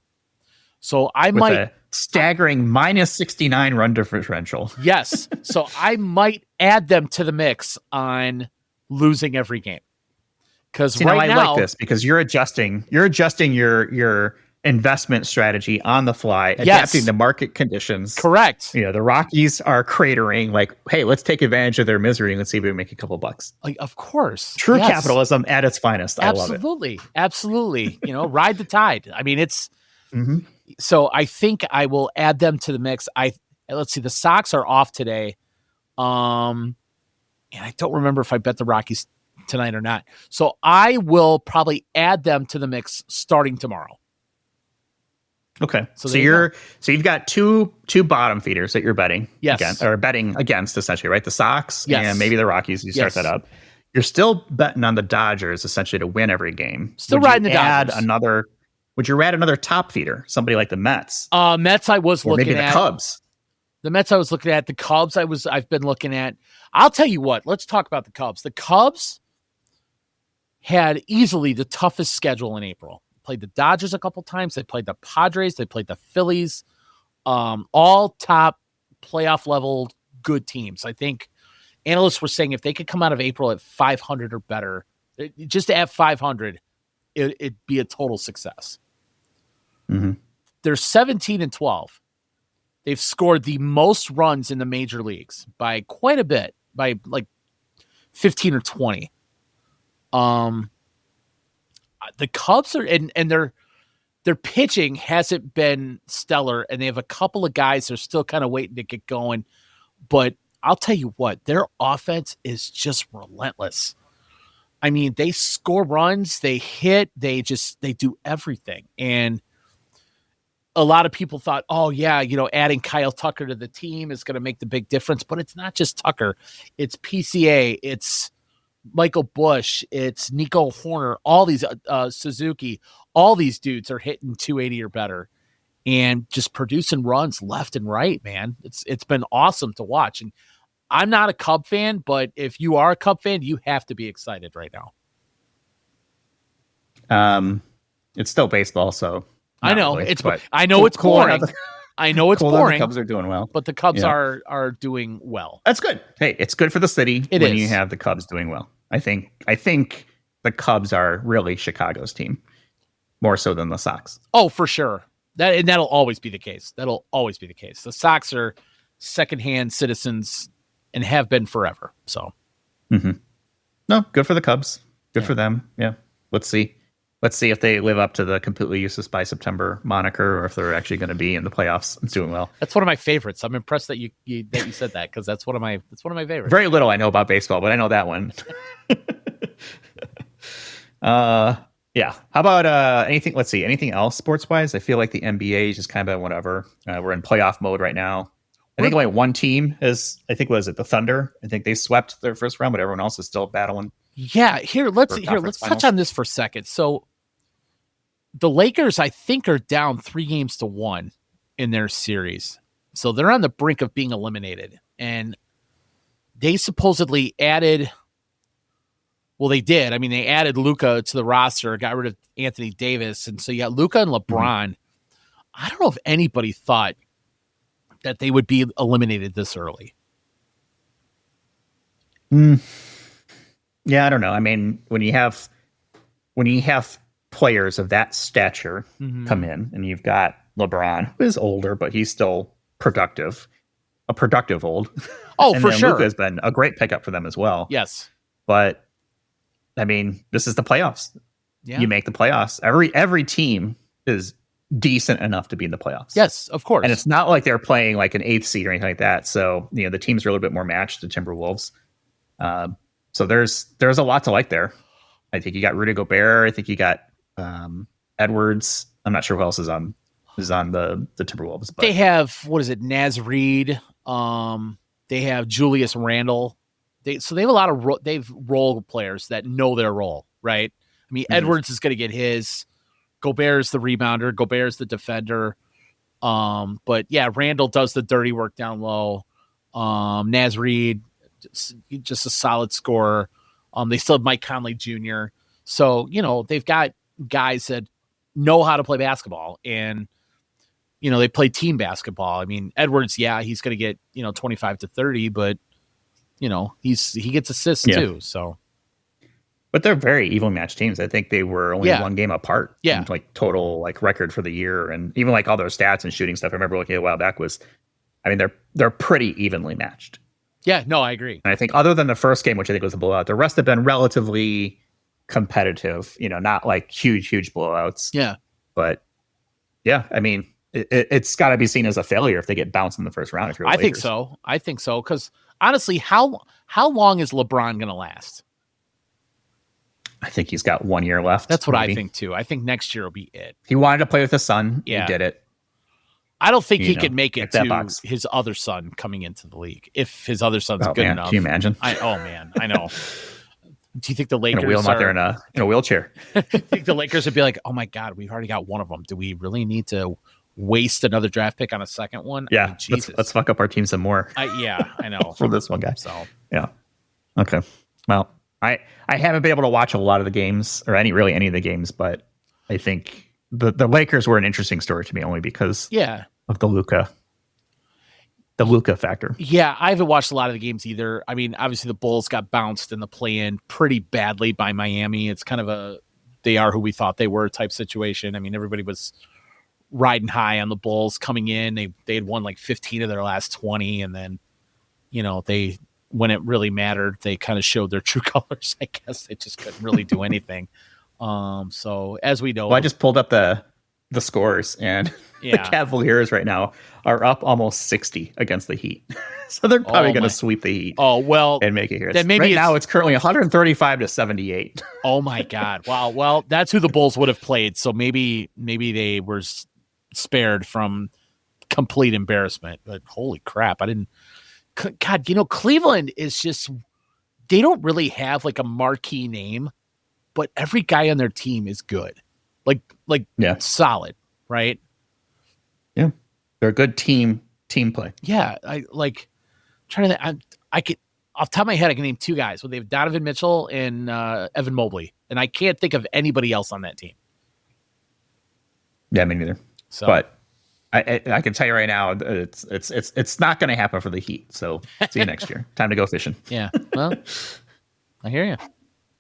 So I
With
might
a staggering minus 69 run differential.
Yes. So I might add them to the mix on losing every game. Because right now,
I like this because you're adjusting your investment strategy on the fly, adapting to market conditions.
Correct.
The Rockies are cratering. Like, hey, let's take advantage of their misery and let's see if we can make a couple bucks.
Like, of course,
true capitalism at its finest. I love it.
Absolutely. Ride the tide. I mean, it's. Mm-hmm. So I think I will add them to the mix. Let's see. The Sox are off today. And I don't remember if I bet the Rockies tonight or not. So I will probably add them to the mix starting tomorrow.
Okay. So you've got two bottom feeders that you're betting against, or betting against, essentially, right? The Sox and maybe the Rockies. You start that up. You're still betting on the Dodgers essentially to win every game.
Still riding the Dodgers.
Would you add another top feeder? Somebody like the Mets?
Mets I was looking at.
Maybe the Cubs.
The Mets I was looking at. The Cubs I've been looking at. I'll tell you what. Let's talk about the Cubs. The Cubs had easily the toughest schedule in April. Played the Dodgers a couple times. They played the Padres. They played the Phillies. All top playoff level good teams. I think analysts were saying if they could come out of April at 500 or better, just to have 500, it'd be a total success.
Mm-hmm.
They're 17-12. They've scored the most runs in the major leagues by quite a bit, by like 15 or 20. The Cubs are, and their pitching hasn't been stellar, and they have a couple of guys that are still kind of waiting to get going. But I'll tell you what, their offense is just relentless. I mean, they score runs, they hit, they do everything. And a lot of people thought, oh yeah, adding Kyle Tucker to the team is going to make the big difference, but it's not just Tucker. It's PCA, it's Michael Busch, it's Nico Horner, all these Suzuki, all these dudes are hitting 280 or better and just producing runs left and right, man. It's been awesome to watch. And I'm not a Cub fan, but if you are a Cub fan, you have to be excited right now.
It's still baseball, so
I know
really,
it's boring. I know it's boring.
The Cubs are doing well,
but the Cubs are doing well.
That's good. Hey, it's good for the city when you have the Cubs doing well. I think the Cubs are really Chicago's team more so than the Sox.
Oh, for sure. That'll always be the case. That'll always be the case. The Sox are secondhand citizens and have been forever. So,
no, good for the Cubs. Good for them. Yeah. Let's see if they live up to the completely useless by September moniker, or if they're actually going to be in the playoffs and doing well.
That's one of my favorites. I'm impressed that you said that, because that's one of my favorites.
Very little I know about baseball, but I know that one. Yeah. How about anything? Let's see. Anything else sports wise? I feel like the NBA is just kind of whatever. We're in playoff mode right now. I think only one team is. I think was it the Thunder? I think they swept their first round, but everyone else is still battling.
Yeah. Let's touch on this for a second. So the Lakers, I think, are down 3-1 in their series. So they're on the brink of being eliminated. And they supposedly added, well, they did. I mean, they added Luka to the roster, got rid of Anthony Davis. And so you got Luka and LeBron. I don't know if anybody thought that they would be eliminated this early.
Yeah, I don't know. I mean, when you have players of that stature come in, and you've got LeBron, who is older, but he's still productive, a productive old.
Oh,
and
for
then
sure.
Luka has been a great pickup for them as well.
Yes.
But I mean, this is the playoffs. Yeah. You make the playoffs. Every team is decent enough to be in the playoffs.
Yes, of course.
And it's not like they're playing like an 8th seed or anything like that. So, the teams are a little bit more matched, the Timberwolves. So there's a lot to like there. I think you got Rudy Gobert. I think you got Edwards. I'm not sure who else is on the Timberwolves. But
they have, Naz Reid. They have Julius Randle. They have a lot of they've role players that know their role, right? I mean, Edwards is going to get his. Gobert's the rebounder. Gobert's the defender. But yeah, Randle does the dirty work down low. Naz Reid, just a solid scorer. They still have Mike Conley Jr. So, they've got guys that know how to play basketball, and, they play team basketball. I mean, Edwards, he's going to get, 25 to 30, but, he gets assists too. So,
but they're very evenly matched teams. I think they were only one game apart.
Yeah.
In, total record for the year. And even all their stats and shooting stuff, I remember looking a while back they're pretty evenly matched.
Yeah, no, I agree.
And I think other than the first game, which I think was a blowout, the rest have been relatively competitive, not huge blowouts.
Yeah.
But yeah, I mean, it's got to be seen as a failure if they get bounced in the first round. If you're
think so. I think so. Because honestly, how long is LeBron going to last?
I think he's got 1 year left.
That's what I think too. I think next year will be it.
He wanted to play with his son. Yeah. He did it.
I don't think he could make it to his other son coming into the league. If his other son's good enough.
Can you imagine?
I know. Do you think the Lakers
wheel him out there in a wheelchair?
I think the Lakers would be like, oh my God, we've already got one of them. Do we really need to waste another draft pick on a second one?
Yeah. I mean, let's fuck up our team some more.
I know.
For this one guy.
So
yeah. Okay. Well, I haven't been able to watch a lot of the games, or any of the games, but I think the Lakers were an interesting story to me only because of the Luka factor.
Yeah, I haven't watched a lot of the games either. I mean, obviously the Bulls got bounced in the play-in pretty badly by Miami. It's kind of they are who we thought they were type situation. I mean, everybody was riding high on the Bulls coming in. They had won 15 of their last 20, and then when it really mattered, they kind of showed their true colors. I guess they just couldn't really do anything. So as we know,
I just pulled up the scores, and the Cavaliers right now are up almost 60 against the Heat. So they're probably going to sweep the Heat.
Oh, well,
and make it here.
Then maybe
now it's currently 135 to 78.
Oh my God. Wow. Well, that's who the Bulls would have played. So maybe they were spared from complete embarrassment, but holy crap. God, Cleveland is just, they don't really have a marquee name, but every guy on their team is good. Solid, right?
Yeah. They're a good team play.
Yeah. Trying to, I could, off the top of my head, I can name two guys. Well, they have Donovan Mitchell and Evan Mobley, and I can't think of anybody else on that team.
Yeah, me neither. So, but I can tell you right now, it's not going to happen for the Heat. So see you next year. Time to go fishing.
Yeah. Well, I hear you.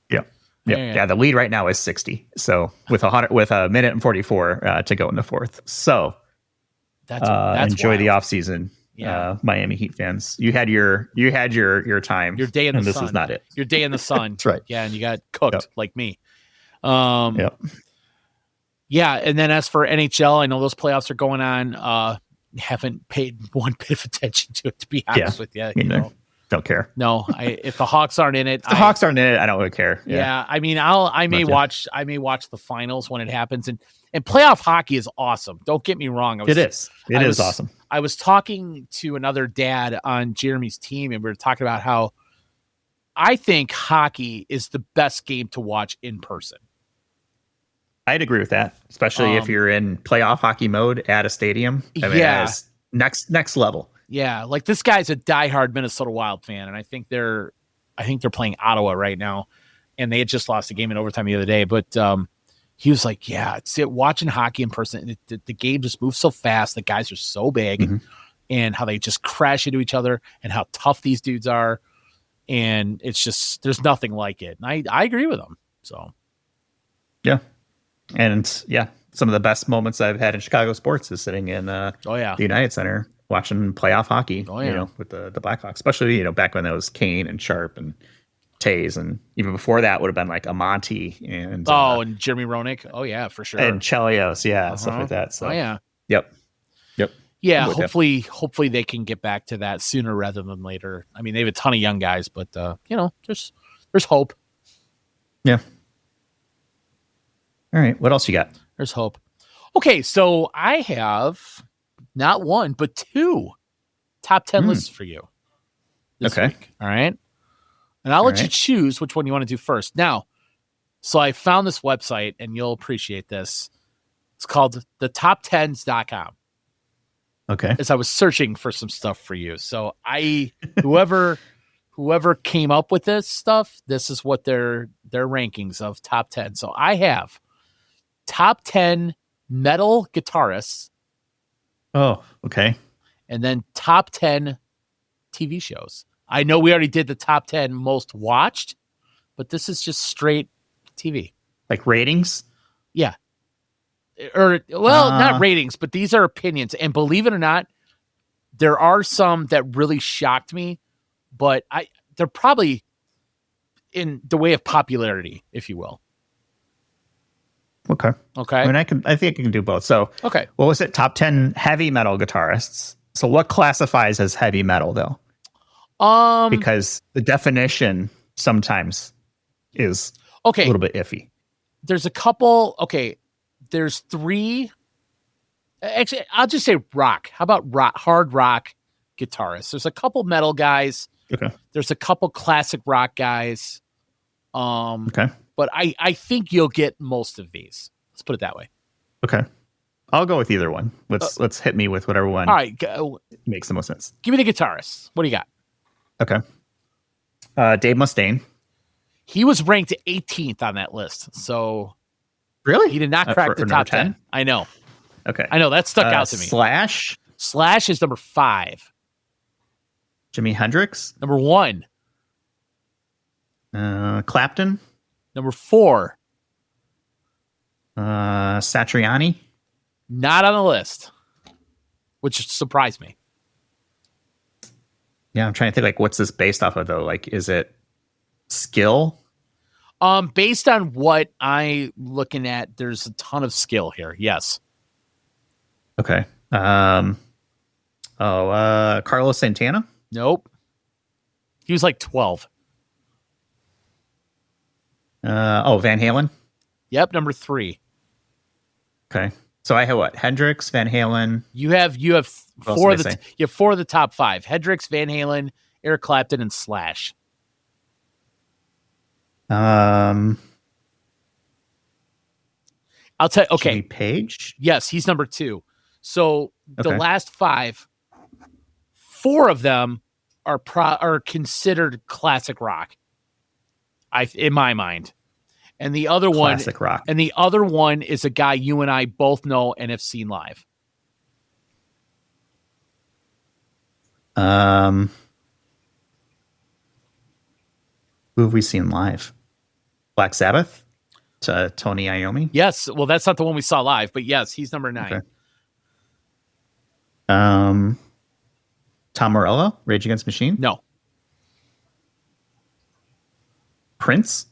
Yeah. Yeah. The lead right now is 60. So with a minute and 44 to go in the fourth. So
that's
enjoy
wild.
the off season. Miami Heat fans, you had your time.
Your day in the sun.
This is not it.
Your day in the sun.
That's right.
Yeah, and you got cooked like me.
Yep.
Yeah, and then as for NHL, I know those playoffs are going on. Haven't paid one bit of attention to it, to be honest with you.
Don't care.
No, if the Hawks aren't in it,
the Hawks aren't in it, I don't really care.
Yeah, I mean, I may watch the finals when it happens, and playoff hockey is awesome. Don't get me wrong.
It is awesome.
I was talking to another dad on Jeremy's team, and we were talking about how I think hockey is the best game to watch in person.
I'd agree with that, especially if you're in playoff hockey mode at a stadium. I mean, that is next level.
Yeah, like this guy's a diehard Minnesota Wild fan, and I think they're playing Ottawa right now, and they had just lost a game in overtime the other day. But he was like, "Yeah, watching hockey in person, the game just moves so fast. The guys are so big, and how they just crash into each other, and how tough these dudes are, and it's just there's nothing like it." And I agree with him. So,
yeah. And some of the best moments I've had in Chicago sports is sitting in the United Center watching playoff hockey. With the Blackhawks, especially back when that was Kane and Sharp and Tays, and even before that would have been like Amonte and
and Jeremy Roenick. Oh yeah, for sure.
And Chelios, stuff like that. So yep.
Yeah, hopefully they can get back to that sooner rather than later. I mean, they have a ton of young guys, but there's hope.
Yeah. All right. What else you got?
There's hope. Okay, so I have not one, but two top 10 lists for you this week. All right. And I'll let you choose which one you want to do first. Now, so I found this website, and you'll appreciate this. It's called thetop10s.com.
Okay.
As I was searching for some stuff for you. So whoever came up with this stuff, this is what their rankings of top 10. So I have top 10 metal guitarists.
Oh, okay.
And then top 10 TV shows. I know we already did the top 10 most watched, but this is just straight TV.
Like ratings?
Yeah. Not ratings, but these are opinions. And believe it or not, there are some that really shocked me, but they're probably in the way of popularity, if you will.
Okay.
I
mean, I think I can do both. So,
what
was it? Top 10 heavy metal guitarists. So, what classifies as heavy metal, though? Because the definition sometimes is a little bit iffy.
There's a couple. Okay, there's three. Actually, I'll just say rock. How about rock? Hard rock guitarists. There's a couple metal guys.
Okay.
There's a couple classic rock guys.
Okay.
But I think you'll get most of these. Let's put it that way.
Okay. I'll go with either one. Let's hit me with whatever one.
All right.
Makes the most sense.
Give me the guitarists. What do you got?
Okay. Dave Mustaine.
He was ranked 18th on that list. So
really?
He did not crack the top 10. I know.
Okay.
I know. That stuck out to me.
Slash.
Slash is number 5.
Jimi Hendrix.
Number 1.
Clapton.
Number 4.
Satriani.
Not on the list, which surprised me.
Yeah, I'm trying to think, like, what's this based off of, though? Like, is it skill?
Based on what I'm looking at, there's a ton of skill here. Yes.
Okay. Carlos Santana?
Nope. He was like 12.
Van Halen?
Yep, number 3.
Okay. So I have what? Hendrix, Van Halen.
You have 4 of the top 5. Hendrix, Van Halen, Eric Clapton, and Slash. I'll tell you. Okay.
Jimmy Page?
Yes, he's number 2. So the last 5, 4 of them are considered classic rock. In my mind. And the other
classic rock.
And the other one is a guy you and I both know and have seen live.
Who have we seen live? Black Sabbath. Tony Iommi.
Yes. Well, that's not the one we saw live, but yes, he's number 9.
Okay. Tom Morello, Rage Against the Machine.
No.
Prince.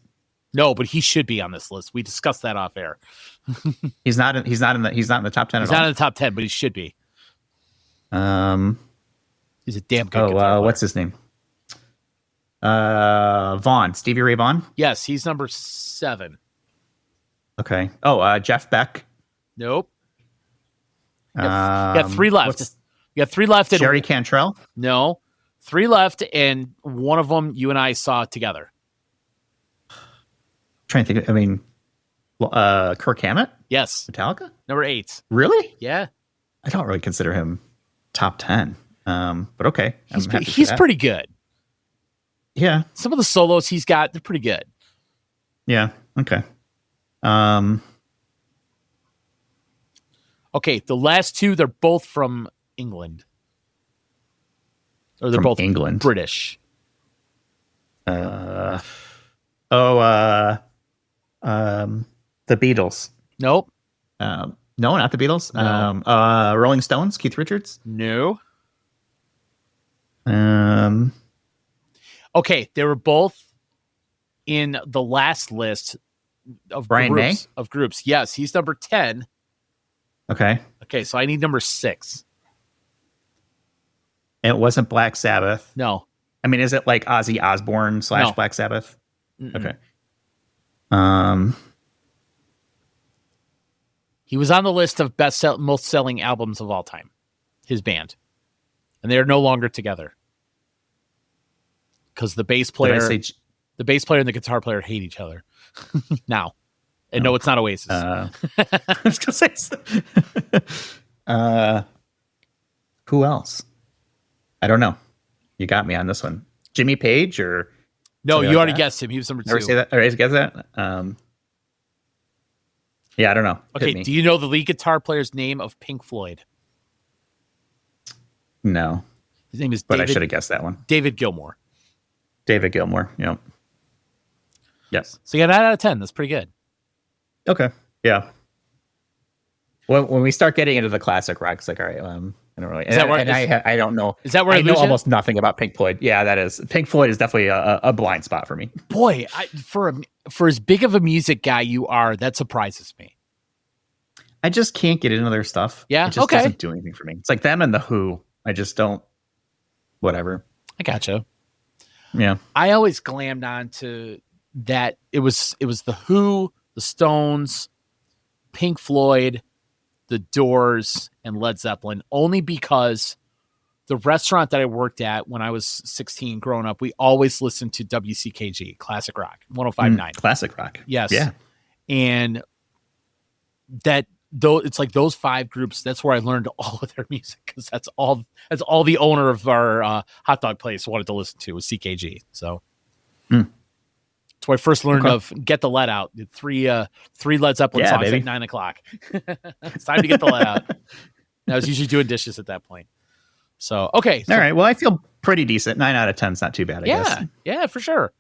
No, but he should be on this list. We discussed that off air.
He's not in the top 10 at all.
He's not in the top 10, but he should be. He's a damn good guitar player.
What's his name? Vaughn. Stevie Ray Vaughan.
Yes, he's number 7.
Okay. Jeff Beck.
Nope. You got 3 left. You got 3 left.
Jerry Cantrell.
No. 3 left, and one of them you and I saw together.
Trying to think. I mean, Kirk Hammett.
Yes.
Metallica.
Number 8.
Really?
Yeah.
I don't really consider him top 10. But okay.
He's pretty good.
Yeah.
Some of the solos he's got, they're pretty good.
Yeah. Okay.
Okay, the last 2, they're both from England. Or they're both
England.
British.
The Beatles.
Nope.
No, not the Beatles.
No.
Rolling Stones. Keith Richards.
No. Okay, they were both in the last list of
Brian May?
Of groups. Yes, he's number 10.
Okay.
Okay, so I need number 6.
And it wasn't Black Sabbath.
No.
I mean, is it like Ozzy Osbourne /
No.
Black Sabbath?
Mm-mm.
Okay.
He was on the list of most selling albums of all time. His band. And they are no longer together. Because the bass player and the guitar player hate each other now. And no, it's not Oasis.
I was gonna say, who else? I don't know. You got me on this one. Jimmy Page or
no? You already guessed him. He was number 2.
Never say that. I already guessed that. Yeah, I don't know.
Okay. Do you know the lead guitar player's name of Pink Floyd?
No.
His name is.
But I should have guessed that one.
David Gilmour.
David Gilmour. Yep. Yes.
So you got 9 out of 10. That's pretty good.
Okay. Yeah. When we start getting into the classic rock, it's like, all right, I don't really. I don't know.
Is that where
I know almost nothing about Pink Floyd? Yeah, that is. Pink Floyd is definitely a blind spot for me.
Boy, for as big of a music guy you are, that surprises me.
I just can't get into their stuff.
Yeah.
It just doesn't do anything for me. It's like them and the Who. I just don't. Whatever.
I gotcha.
Yeah.
I always glammed on to that. It was the Who, the Stones, Pink Floyd, the Doors, and Led Zeppelin, only because the restaurant that I worked at when I was 16 growing up, we always listened to WCKG, Classic Rock, 105.9.
Classic Rock.
Yes.
Yeah.
And that though it's like those 5 groups, that's where I learned all of their music, because that's all the owner of our hot dog place wanted to listen to was CKG. So that's where I first learned of Get the Let Out. 3 Led Zeppelin songs
baby.
at 9:00. It's time to get the let out. I was usually doing dishes at that point. So okay.
All right. Well, I feel pretty decent. 9 out of 10 is not too bad, I guess.
Yeah, for sure.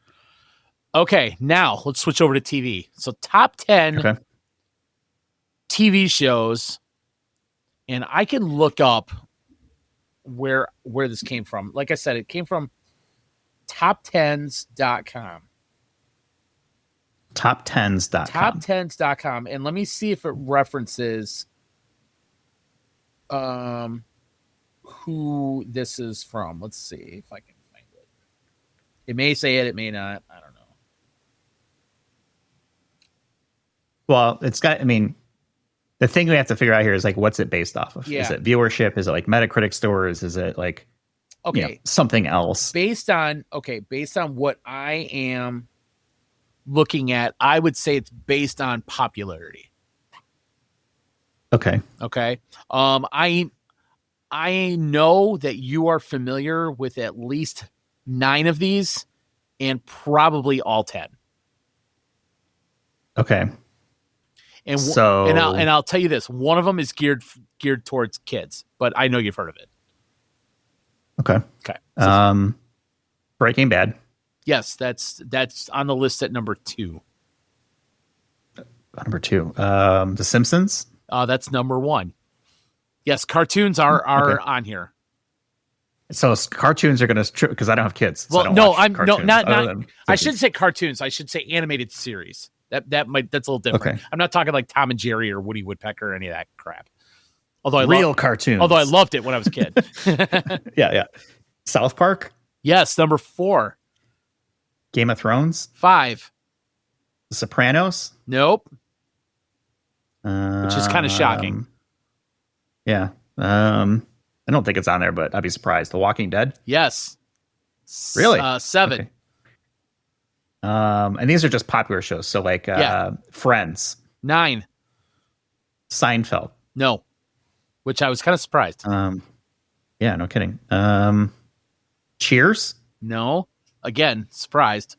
Okay, now let's switch over to TV. So top 10 TV shows, and I can look up where this came from. Like I said, it came from top10s.com.
Top10s.com.
Top10s.com. And let me see if it references who this is from. Let's see if I can find it. It may say it may not. I don't know.
Well, it's got, I mean, the thing we have to figure out here is like, what's it based off of?
Yeah.
Is it viewership? Is it like Metacritic scores? Is it like something else?
Based on what I am looking at, I would say it's based on popularity.
Okay.
I know that you are familiar with at least 9 of these, and probably all 10.
Okay.
And
so,
and I'll tell you this: one of them is geared towards kids, but I know you've heard of it.
Okay.
So,
Breaking Bad.
Yes, that's on the list at number 2.
Number 2. The Simpsons.
That's number 1. Yes, cartoons are on here.
So cartoons are going to because I don't have kids.
Well,
so
not. I shouldn't say cartoons. I should say animated series. That's a little different.
Okay.
I'm not talking like Tom and Jerry or Woody Woodpecker or any of that crap.
Cartoons.
Although I loved it when I was a kid.
Yeah. South Park.
Yes, number 4.
Game of Thrones.
5.
The Sopranos.
Nope. Which is kind of shocking.
Yeah. I don't think it's on there, but I'd be surprised. The Walking Dead.
Yes.
Really?
7.
Okay. And these are just popular shows. So like Friends.
9.
Seinfeld.
No. Which I was kind of surprised.
Yeah, no kidding. Cheers.
No. Again, surprised.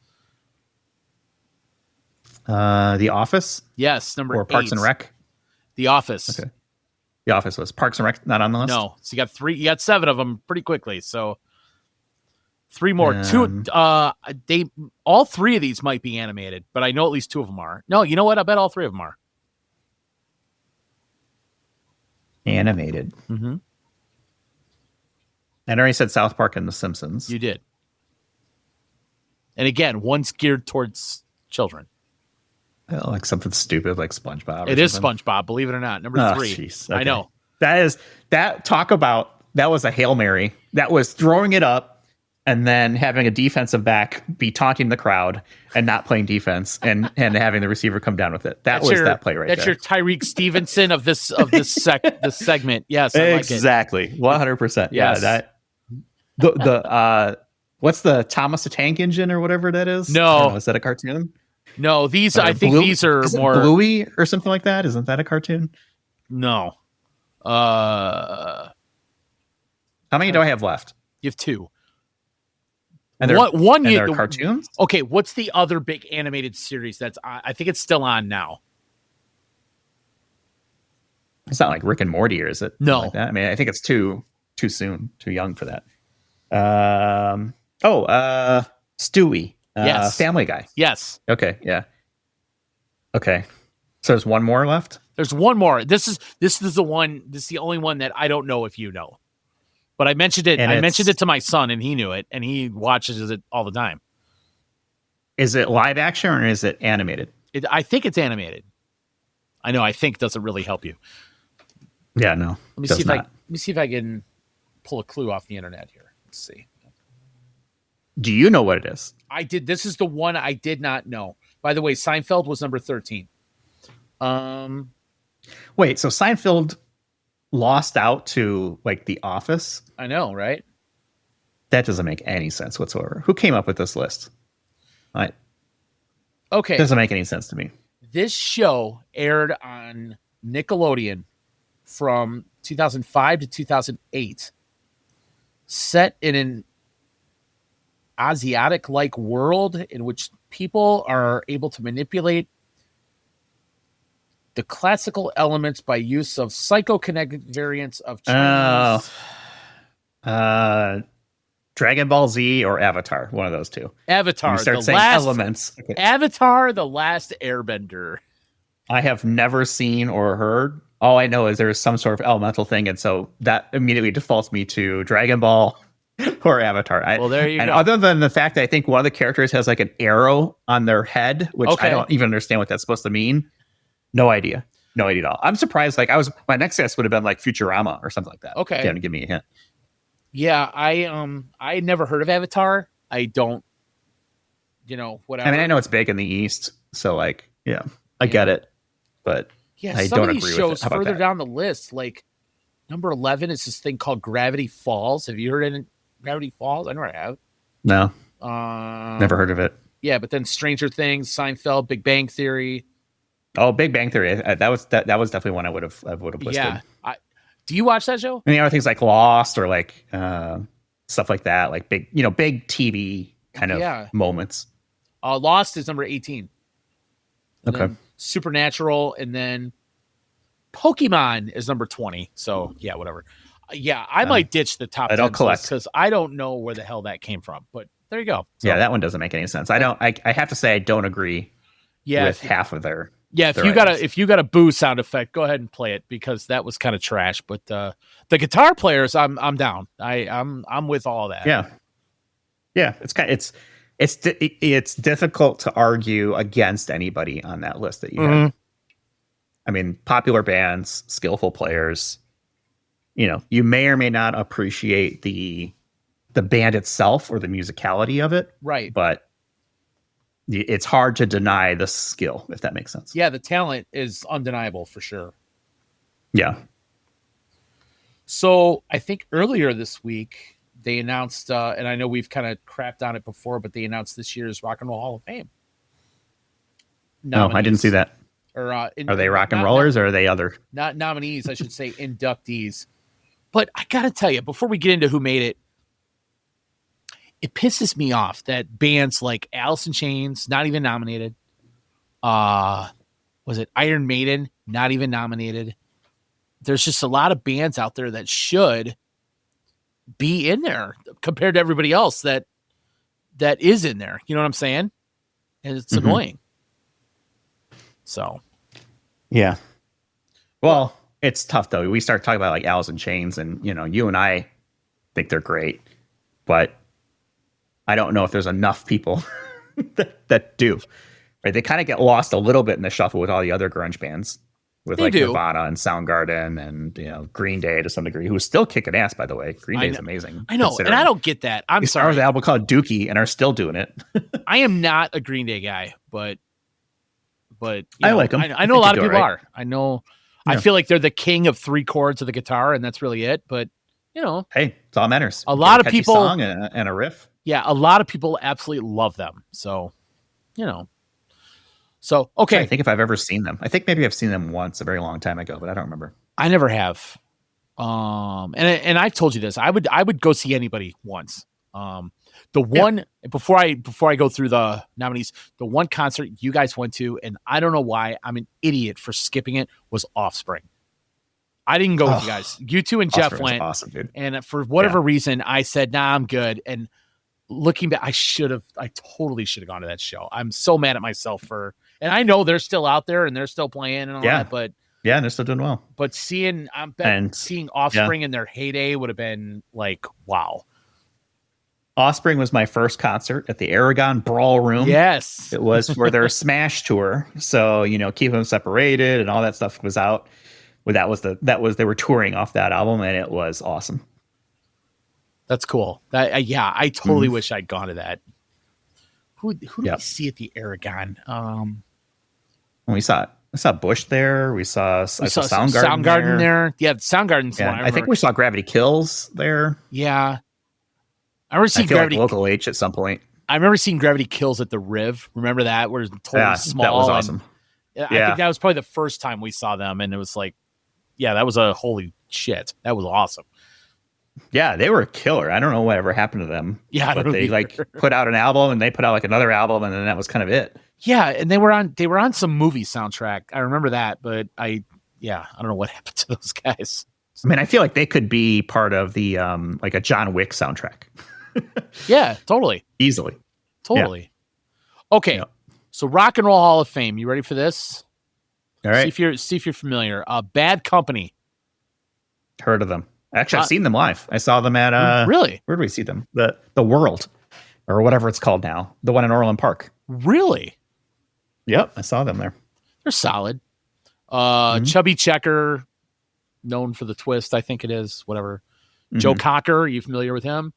The Office.
Yes, number 8.
Or Parks and Rec.
The Office.
Okay. The Office was Parks and Rec not on the list.
No. So you got 3. You got 7 of them pretty quickly. So 3 more. 2. All 3 of these might be animated, but I know at least 2 of them are. No, you know what? I bet all 3 of them are
animated.
Mm-hmm.
I already said South Park and The Simpsons.
You did. And again, one's geared towards children.
Like something stupid like SpongeBob.
It is SpongeBob, believe it or not. Number 3.
Geez. Okay.
I know.
That was a Hail Mary. That was throwing it up and then having a defensive back be taunting the crowd and not playing defense and having the receiver come down with it. That play right there.
That's your Tyreek Stevenson of this segment. Yes, I
exactly.
Like it.
100%.
Yes.
Yeah, the what's the Thomas the Tank Engine or whatever that is?
No.
Is that a cartoon?
No, I think these are more
Bluey or something like that. Isn't that a cartoon?
No.
How many do I have left?
You have 2.
And they're cartoons?
Okay, what's the other big animated series that's I think it's still on now?
It's not like Rick and Morty, or is it?
No.
Like that? I mean, I think it's too soon, too young for that. Stewie.
Yes.
Family Guy.
Yes.
Okay, yeah. Okay. So there's one more left?
There's one more. This is the one. This is the only one that I don't know if you know. But I mentioned it. I mentioned it to my son, and he knew it, and he watches it all the time.
Is it live action or is it animated?
I think it's animated. I know. I think doesn't really help you.
Yeah, no.
Let me see if I can pull a clue off the internet here. Let's see.
Do you know what it is?
I did. This is the one I did not know. By the way, Seinfeld was number 13.
Wait, so Seinfeld lost out to like The Office?
I know, right?
That doesn't make any sense whatsoever. Who came up with this list?
Okay.
It doesn't make any sense to me.
This show aired on Nickelodeon from 2005 to 2008. Set in an Asiatic-like world in which people are able to manipulate the classical elements by use of psychokinetic variants of Chinese.
Dragon Ball Z or Avatar, one of those two.
Avatar,
elements. Okay.
Avatar, the Last Airbender.
I have never seen or heard. All I know is there's some sort of elemental thing, and so that immediately defaults me to Dragon Ball or Avatar.
Well, there you go.
Other than the fact that I think one of the characters has like an arrow on their head, which I don't even understand what that's supposed to mean. No idea at all. I'm surprised. Like my next guess would have been like Futurama or something like that.
Okay,
to give me a hint.
Yeah, I had never heard of Avatar. I don't, whatever.
I mean, I know it's big in the East, so like, yeah, I get it, but
yeah,
I
some
don't
of these
agree
shows
with it. How
further
about that?
down the list, like number 11 is this thing called Gravity Falls. Have you heard of Gravity Falls? I never have.
No, never heard of it.
Yeah, but then Stranger Things, Seinfeld, Big Bang Theory.
Oh, Big Bang Theory. That was definitely one I would have listed.
Yeah. Do you watch that show?
And the other things like Lost or like stuff like that, like big TV kind of moments.
Lost is number 18. And
okay.
Supernatural, and then Pokemon is number 20. So yeah, whatever. Yeah, I might ditch the top 10 because I don't know where the hell that came from. But there you go.
So, yeah, that one doesn't make any sense. I have to say I don't agree with half of their
Yeah, if you got a boo sound effect, go ahead and play it because that was kind of trash. But the guitar players, I'm down. I'm with all that.
Yeah. It's difficult to argue against anybody on that list that you have. I mean, popular bands, skillful players. You may or may not appreciate the band itself or the musicality of it,
right?
But it's hard to deny the skill, if that makes sense.
Yeah, the talent is undeniable for sure.
Yeah.
So I think earlier this week they announced, and I know we've kind of crapped on it before, but they announced this year's Rock and Roll Hall of Fame.
No, I didn't see that.
Or
are they rock and rollers or are they other?
Not nominees, I should say inductees. But I got to tell you, before we get into who made it, it pisses me off that bands like Alice in Chains, not even nominated. Was it Iron Maiden? Not even nominated. There's just a lot of bands out there that should be in there compared to everybody else that is in there. You know what I'm saying? And it's annoying. So.
Yeah. Well, it's tough though. We start talking about like Alice in Chains and, you and I think they're great, but I don't know if there's enough people that do. Right? They kind of get lost a little bit in the shuffle with all the other grunge bands, with Nirvana and Soundgarden and Green Day to some degree, who's still kicking ass, by the way. Green Day is amazing.
I know, and I don't get that. I'm sorry.
They started an album called Dookie and are still doing it.
I am not a Green Day guy, but
I like them.
I know a lot of people are. I know. Yeah. I feel like they're the king of 3 chords of the guitar, and that's really it. But
hey, it's all that matters.
A lot of people
song and a riff.
Yeah, a lot of people absolutely love them. So, So, okay.
I think if I've ever seen them. I think maybe I've seen them once a very long time ago, but I don't remember.
I never have. And I've told you this. I would go see anybody once. Before I go through the nominees, the one concert you guys went to, and I don't know why I'm an idiot for skipping it, was Offspring. I didn't go with you guys. You two and Jeff went.
Awesome, dude.
And for whatever reason, I said, nah, I'm good. And looking back, I totally should have gone to that show. I'm so mad at myself and I know they're still out there and they're still playing and all that, but
yeah, they're still doing well.
But seeing Offspring in their heyday would have been like, wow.
Offspring was my first concert at the Aragon Brawl Room.
Yes.
It was for their Smash tour. So, keep them separated and all that stuff was out. Well, they were touring off that album and it was awesome.
That's cool. I totally wish I'd gone to that. Who did we see at the Aragon?
We saw Bush there. I saw Soundgarden
there. Yeah, Soundgarden's one.
I think we saw Gravity Kills there.
Yeah. I remember seeing Gravity
like Local H at some point.
I remember seeing Gravity Kills at the Riv. Remember that? Where it was totally small.
That was awesome.
I think that was probably the first time we saw them, and it was like, that was a holy shit. That was awesome.
Yeah, they were a killer. I don't know whatever happened to them.
Yeah,
but they put out an album and they put out like another album and then that was kind of it.
Yeah, and they were on some movie soundtrack. I remember that, but I don't know what happened to those guys.
I mean, I feel like they could be part of the like a John Wick soundtrack.
Yeah, totally.
Easily.
Totally. Yeah. Okay. So Rock and Roll Hall of Fame. You ready for this?
All right.
See if you're familiar. Bad Company.
Heard of them. Actually, I've seen them live. I saw them at
really?
Where did we see them? The World, or whatever it's called now. The one in Orland Park.
Really?
Yep, I saw them there.
They're solid. Chubby Checker, known for the twist, I think it is. Whatever. Joe Cocker, are you familiar with him?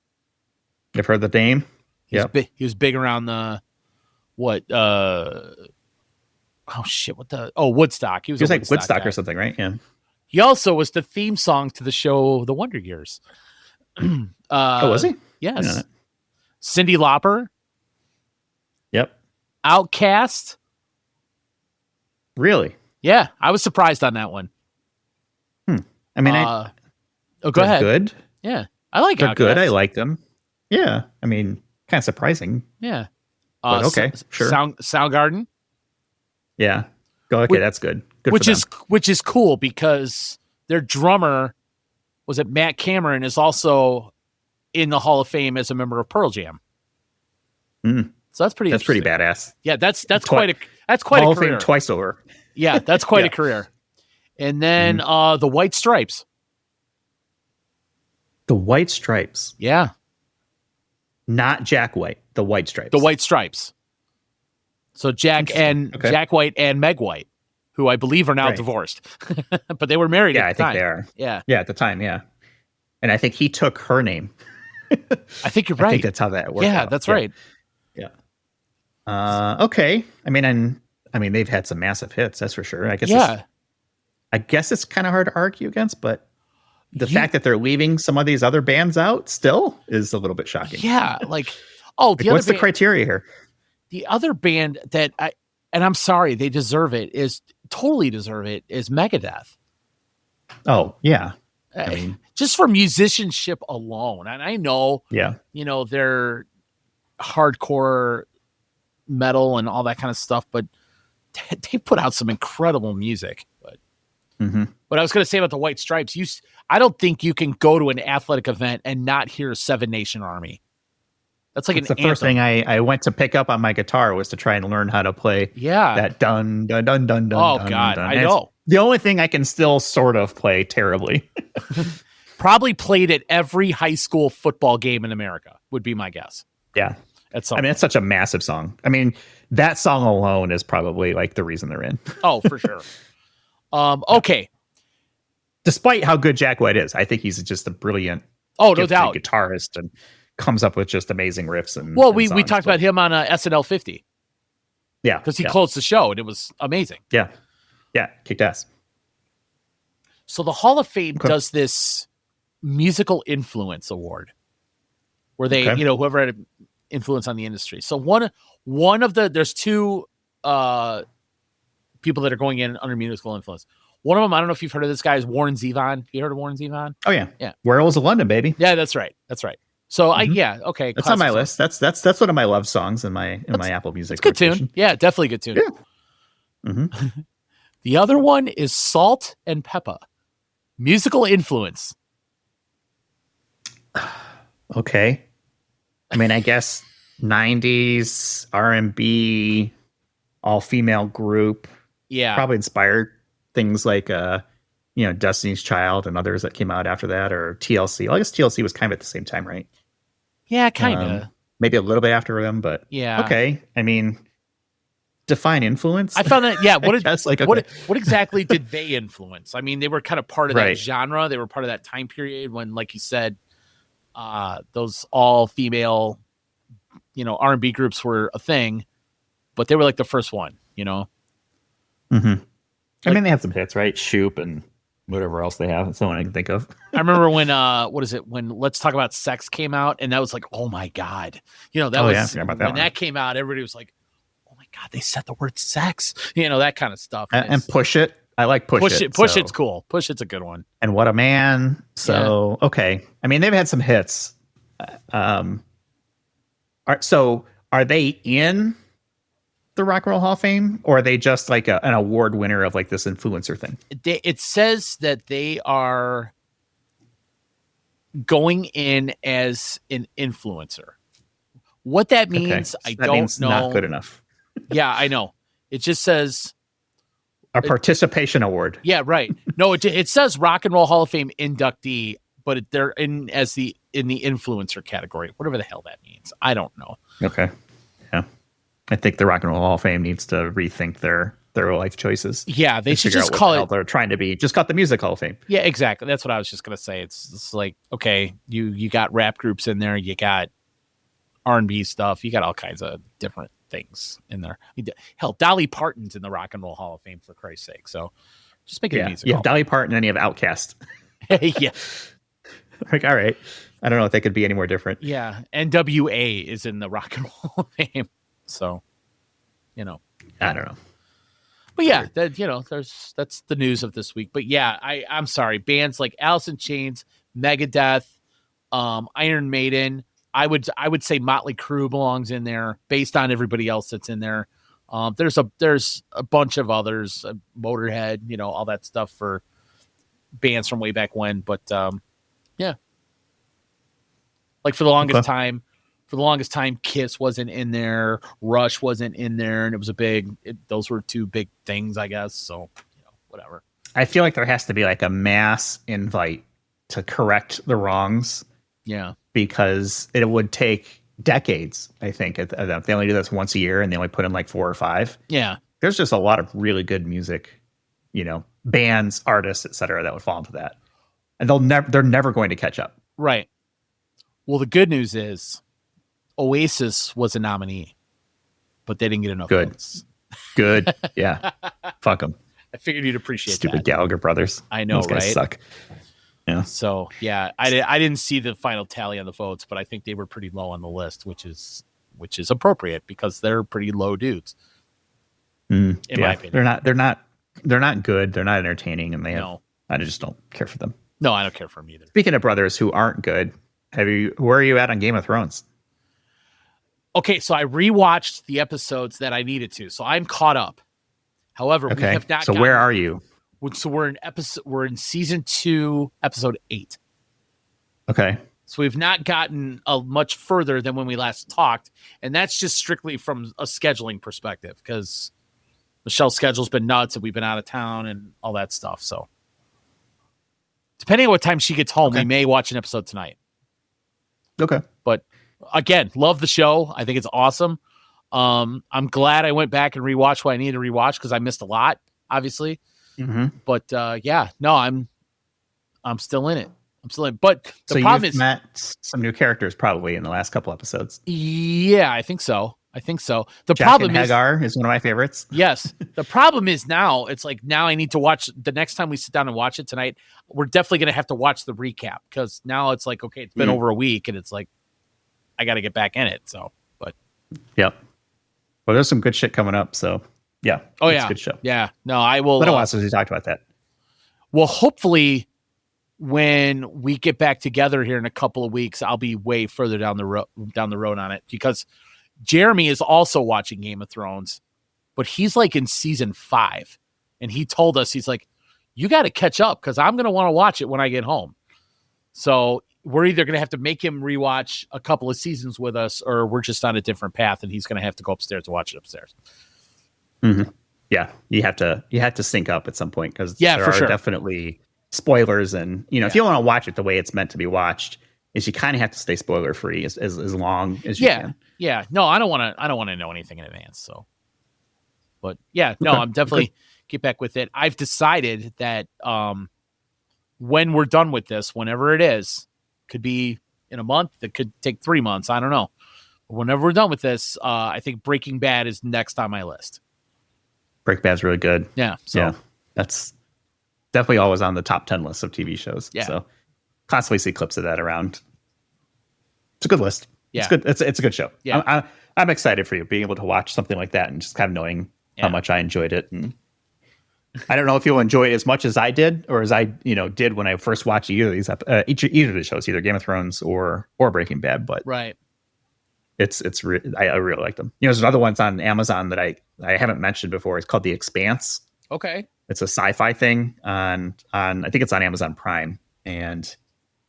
I've heard the name.
Yeah, he was big around the Woodstock. He was
like Woodstock guy. Or something, right? Yeah.
He also was the theme song to the show The Wonder Years.
Was he?
Yes. Cyndi Lauper.
Yep.
Outkast.
Really?
Yeah, I was surprised on that one.
I mean,
go ahead.
Good.
Yeah, I like.
They're good. I like them. Yeah, I mean, kind of surprising.
Yeah.
Okay, sure.
Soundgarden.
Yeah. Okay, that's good.
Which is cool because their drummer was it Matt Cameron is also in the Hall of Fame as a member of Pearl Jam. So that's pretty
badass.
Yeah, that's quite a
Hall
of
Fame twice over.
Yeah, that's quite a career. And then the White Stripes.
The White Stripes.
Yeah.
Not Jack White. The White Stripes.
The White Stripes. So Jack White and Meg White, who I believe are now divorced. But they were married at the time.
I think they are.
Yeah.
Yeah, at the time, yeah. And I think he took her name.
I think you're right.
I think that's how that worked.
Yeah, that's right.
Yeah. Okay. I mean, they've had some massive hits, that's for sure. I guess it's kind of hard to argue against, but the fact that they're leaving some of these other bands out still is a little bit shocking.
Yeah,
what's the criteria here?
The other band that I'm sorry, they totally deserve it, is Megadeth.
Oh, yeah. I mean,
just for musicianship alone. And I know, they're hardcore metal and all that kind of stuff, but they put out some incredible music. But I was going to say about the White Stripes, I don't think you can go to an athletic event and not hear Seven Nation Army. That's like the
first thing I went to pick up on my guitar was to try and learn how to play that dun dun dun dun dun.
Oh, God, I know.
The only thing I can still sort of play terribly.
Probably played at every high school football game in America, would be my guess.
Yeah. It's such a massive song. I mean, that song alone is probably like the reason they're in.
Oh, for sure. Okay.
Despite how good Jack White is, I think he's just a brilliant
no doubt
guitarist and comes up with just amazing riffs. And
we talked about him on SNL 50.
Yeah.
Because he closed the show and it was amazing.
Yeah. Yeah. Kicked ass.
So the Hall of Fame does this musical influence award where they, whoever had an influence on the industry. So one of there's two people that are going in under musical influence. One of them, I don't know if you've heard of this guy, is Warren Zevon. You heard of Warren Zevon?
Oh yeah.
Yeah.
Werewolves of London, baby.
Yeah, that's right. So okay.
That's on my list. That's one of my love songs in my Apple Music.
It's good tune. Yeah, definitely good tune.
Yeah.
The other one is Salt and Pepper. Musical influence.
Okay. I mean, I guess 90s R&B, all-female group.
Yeah.
Probably inspired things like Destiny's Child and others that came out after that, or TLC. Well, I guess TLC was kind of at the same time, right?
Yeah, kind of.
Maybe a little bit after them, but
yeah.
Okay. I mean, define influence.
I found that. Yeah. What exactly did they influence? I mean, they were kind of part of that genre. They were part of that time period when, like you said, those all female, R&B groups were a thing, but they were like the first one,
I mean, they have some hits, right? Shoop and whatever else they have. That's the one I can think of.
I remember when, when Let's Talk About Sex came out, and that was like, oh my God. When that came out, everybody was like, oh my God, they said the word sex, that kind of stuff.
And Push It. I like Push It.
Push It's cool. Push It's a good one.
And What a Man. So, okay. I mean, they've had some hits. Are they in the Rock and Roll Hall of Fame, or are they just like an award winner of like this influencer thing?
It says that they are going in as an influencer. What that means, I don't know.
Not good enough.
Yeah, I know. It just says
a participation award.
Yeah, right. No, it says Rock and Roll Hall of Fame inductee, but they're in the influencer category. Whatever the hell that means, I don't know.
Okay. Yeah. I think the Rock and Roll Hall of Fame needs to rethink their life choices.
Yeah, they should just call it.
They're trying to be just got the Music Hall of Fame.
Yeah, exactly. That's what I was just gonna say. It's like, okay, you got rap groups in there, you got R&B stuff, you got all kinds of different things in there. Hell, Dolly Parton's in the Rock and Roll Hall of Fame, for Christ's sake. So just make it a music.
You have Dolly Parton and you have Outkast.
Yeah.
Like, all right. I don't know if they could be any more different.
Yeah. NWA is in the Rock and Roll Hall of Fame. So,
I don't know.
But yeah, that's the news of this week. But yeah, I'm sorry. Bands like Alice in Chains, Megadeth, Iron Maiden. I would say Motley Crue belongs in there based on everybody else that's in there. There's a bunch of others, Motorhead, all that stuff for bands from way back when. But yeah, like for the longest time, for the longest time, Kiss wasn't in there, Rush wasn't in there, and it was those were two big things, I guess. So, whatever.
I feel like there has to be like a mass invite to correct the wrongs.
Yeah.
Because it would take decades, I think. If they only do this once a year and they only put in like 4 or 5.
Yeah.
There's just a lot of really good music, bands, artists, etc., that would fall into that. And they're never going to catch up.
Right. Well, the good news is Oasis was a nominee, but they didn't get enough votes.
Good. Yeah. Fuck them.
I figured you'd appreciate
Stupid
that.
Gallagher brothers.
I know,
Those guys
right?
Suck. Yeah.
So, yeah, I didn't see the final tally on the votes, but I think they were pretty low on the list, which is appropriate because they're pretty low dudes. In my opinion.
They're not good. They're not entertaining, and I just don't care for them.
No, I don't care for them either.
Speaking of brothers who aren't good, where are you at on Game of Thrones?
Okay, so I rewatched the episodes that I needed to, so I'm caught up. However, we have not.
So where are you?
So we're in season 2, episode 8.
Okay.
So we've not gotten much further than when we last talked, and that's just strictly from a scheduling perspective because Michelle's schedule's been nuts and we've been out of town and all that stuff. So depending on what time she gets home, we may watch an episode tonight.
Okay.
But again, love the show. I think it's awesome. I'm glad I went back and rewatched what I needed to rewatch because I missed a lot, obviously.
Mm-hmm.
But I'm still in it. But the problem is
met some new characters probably in the last couple episodes.
Yeah, I think so. The
Jack
problem
and Hagar is one of my favorites.
Yes. The problem is now I need to watch the next time we sit down and watch it tonight. We're definitely going to have to watch the recap because now it's like, okay, it's been over a week and it's like, I got to get back in it. So, but.
Yep. Well, there's some good shit coming up. So yeah.
Oh
it's
yeah.
a good show.
Yeah. No, I will.
I don't want to talk about that.
Well, hopefully when we get back together here in a couple of weeks, I'll be way further down the road on it because Jeremy is also watching Game of Thrones, but he's like in season 5. And he told us, he's like, you got to catch up because I'm going to want to watch it when I get home. So we're either going to have to make him rewatch a couple of seasons with us or we're just on a different path and he's going to have to go upstairs to watch it upstairs.
Mm-hmm. Yeah. You have to sync up at some point because there are definitely spoilers. And, if you want to watch it the way it's meant to be watched, is you kind of have to stay spoiler free as long as you can.
Yeah. No, I don't want to know anything in advance. So, but yeah, no, I'm definitely get back with it. I've decided that when we're done with this, whenever it is, could be in a month, it could take 3 months. I don't know. Whenever we're done with this, I think Breaking Bad is next on my list.
Breaking Bad's really good.
Yeah. So
yeah, that's definitely always on the top 10 list of TV shows.
Yeah.
So constantly see clips of that around. It's a good list.
Yeah.
It's good. It's a good show.
Yeah.
I'm excited for you being able to watch something like that and just kind of knowing how much I enjoyed it. And I don't know if you'll enjoy it as much as I did or as I, did when I first watched either of these, either of the shows, either Game of Thrones or Breaking Bad, but
right.
I really like them. There's another one's on Amazon that I haven't mentioned before. It's called The Expanse.
Okay.
It's a sci-fi thing on I think it's on Amazon Prime, and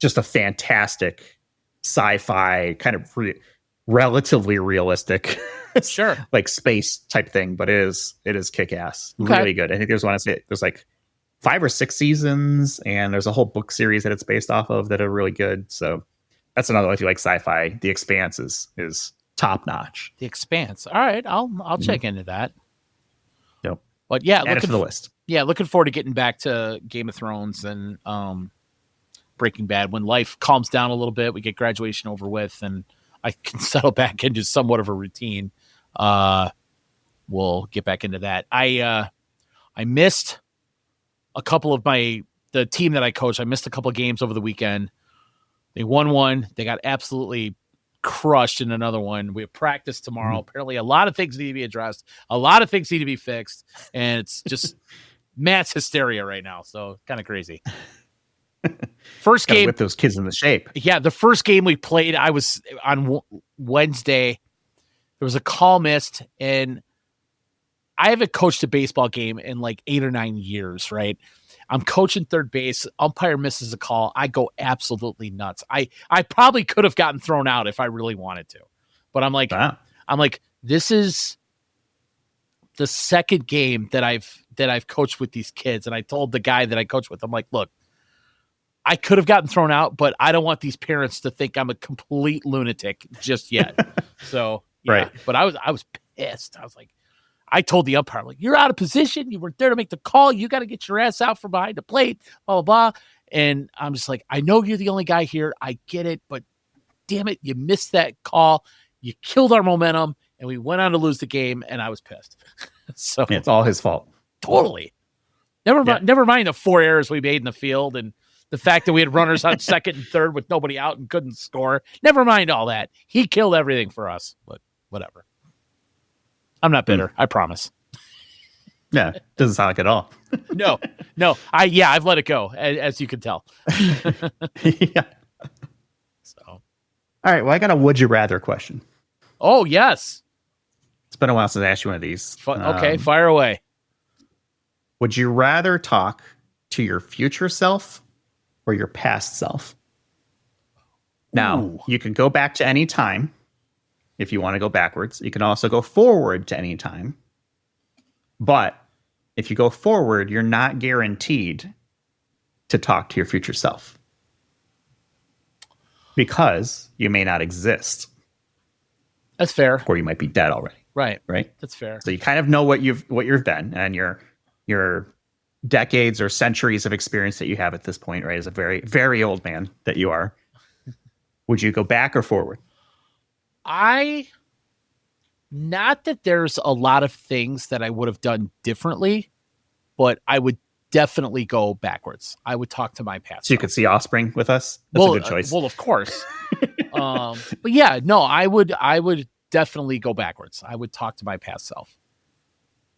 just a fantastic sci-fi kind of relatively realistic,
sure,
like space type thing, but it is kick-ass.
Okay.
Really good. I think there's like 5 or 6 seasons, and there's a whole book series that it's based off of that are really good. So that's another one if you like sci-fi. The Expanse is top notch.
The Expanse. All right, I'll check into that.
Yep.
But yeah,
add it to the list.
Yeah, looking forward to getting back to Game of Thrones and Breaking Bad when life calms down a little bit. We get graduation over with, and I can settle back into somewhat of a routine. We'll get back into that. I missed a couple of the team that I coach. I missed a couple of games over the weekend. They won one. They got absolutely crushed in another one. We have practice tomorrow. Mm-hmm. Apparently a lot of things need to be addressed. A lot of things need to be fixed. And it's just mass hysteria right now. So kind of crazy. First game.
Whip those kids into shape.
Yeah. The first game we played, I was on Wednesday. There was a call missed, and I haven't coached a baseball game in like 8 or 9 years, right? I'm coaching third base. Umpire misses a call. I go absolutely nuts. I probably could have gotten thrown out if I really wanted to, but I'm like, this is the second game that I've coached with these kids. And I told the guy that I coached with, I'm like, look, I could have gotten thrown out, but I don't want these parents to think I'm a complete lunatic just yet. So, yeah,
right.
But I was pissed. I was like, I told the umpire, like, you're out of position. You weren't there to make the call. You got to get your ass out from behind the plate, blah, blah, blah. And I'm just like, I know you're the only guy here. I get it, but damn it, you missed that call. You killed our momentum, and we went on to lose the game, and I was pissed. So
it's all his fault.
Totally. Never mind the 4 errors we made in the field and the fact that we had runners on second and third with nobody out and couldn't score. Never mind all that. He killed everything for us, but whatever. I'm not bitter. I promise.
Yeah, doesn't sound like it at all.
No. I've let it go, as you can tell.
Yeah.
So,
all right. Well, I got a would you rather question.
Oh yes.
It's been a while since I asked you one of these.
Okay, fire away.
Would you rather talk to your future self or your past self? Now, you can go back to any time if you want to go backwards. You can also go forward to any time. But if you go forward, you're not guaranteed to talk to your future self because you may not exist.
That's fair.
Or you might be dead already.
Right.
Right.
That's fair.
So you kind of know what you've been and your decades or centuries of experience that you have at this point, right? As a very, very old man that you are. Would you go back or forward?
Not that there's a lot of things that I would have done differently, but I would definitely go backwards. I would talk to my past.
So you could see offspring with us? That's a good choice.
Well, of course. But yeah, no, I would definitely go backwards. I would talk to my past self.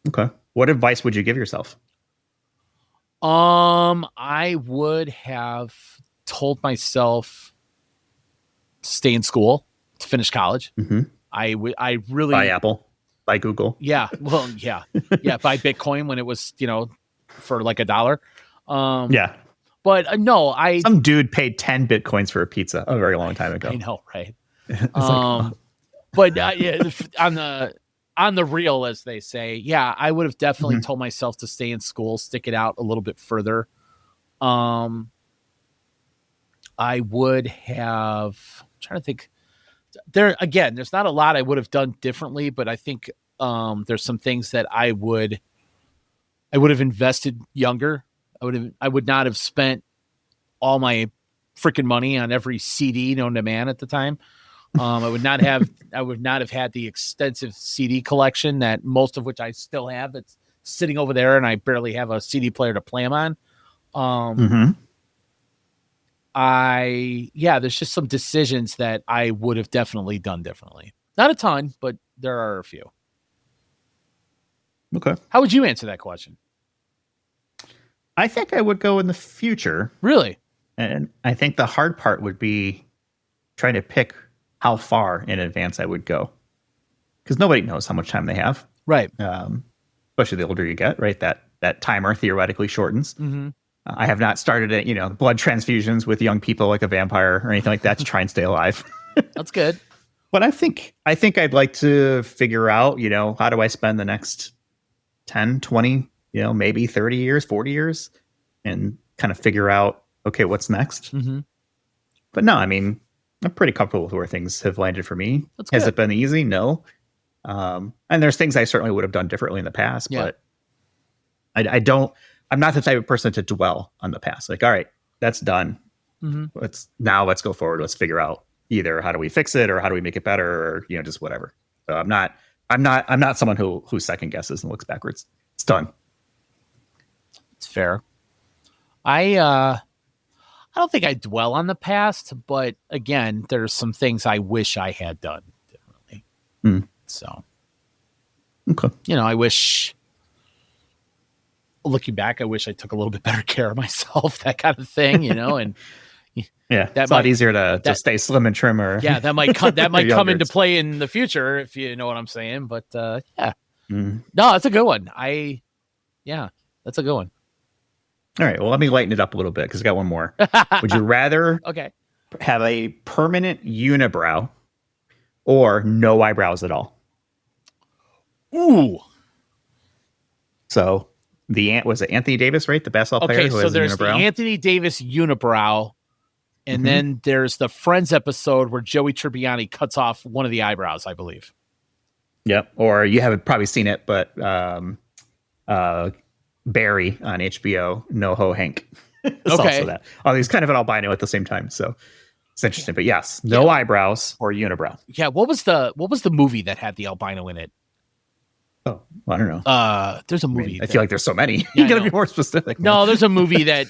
Okay. What advice would you give yourself?
I would have told myself to stay in school, to finish college.
Mm-hmm.
I really
buy Apple, buy Google.
Yeah. Well, yeah. Buy Bitcoin when it was, for like $1.
Yeah.
But no,
some dude paid 10 Bitcoins for a pizza a very long time ago.
I know. Right. But on the real, as they say, yeah, I would have definitely told myself to stay in school, stick it out a little bit further. I would have, I'm trying to think there's not a lot I would have done differently, but I think there's some things that I would have invested younger. I would not have spent all my freaking money on every CD known to man at the time. I would not have had the extensive CD collection that most of which I still have. That's sitting over there, and I barely have a CD player to play them on. There's just some decisions that I would have definitely done differently. Not a ton, but there are a few.
Okay.
How would you answer that question?
I think I would go in the future.
Really?
And I think the hard part would be trying to pick how far in advance I would go. Because nobody knows how much time they have.
Right.
Especially the older you get, right? That timer theoretically shortens.
Mm-hmm.
I have not started blood transfusions with young people like a vampire or anything like that to try and stay alive.
That's good.
But I think I'd like to figure out, how do I spend the next 10, 20, maybe 30 years, 40 years, and kind of figure out, okay, what's next?
Mm-hmm.
But no, I mean, I'm pretty comfortable with where things have landed for me. Has it been easy? No. And there's things I certainly would have done differently in the past, but I'm not the type of person to dwell on the past. Like, all right, that's done.
Mm-hmm.
Let's go forward. Let's figure out either how do we fix it or how do we make it better or, just whatever. So I'm not someone who second guesses and looks backwards. It's done.
It's fair. I don't think I dwell on the past, but again, there's some things I wish I had done differently. So,
okay.
I wish, looking back, I wish I took a little bit better care of myself, that kind of thing, and
yeah, it's a lot easier to stay slim and trim. Or
that might come into play in the future, if you know what I'm saying. But yeah,
Mm.
No, that's a good one. That's a good one.
All right. Well, let me lighten it up a little bit because I got one more. Would you rather have a permanent unibrow or no eyebrows at all?
Ooh.
So was it Anthony Davis, right? The basketball player who
so
has
there's
a unibrow?
the Anthony Davis unibrow, and then there's the Friends episode where Joey Tribbiani cuts off one of the eyebrows, I believe.
Yep. Or you haven't probably seen it, but Barry on HBO, NoHo Hank. It's also that. Oh, he's kind of an albino at the same time, so it's interesting. But yes, no eyebrows or unibrow.
Yeah. What was the movie that had the albino in it?
Oh, I don't know.
There's a movie.
I feel like there's so many.
Yeah,
You got to be more specific.
No, there's a movie that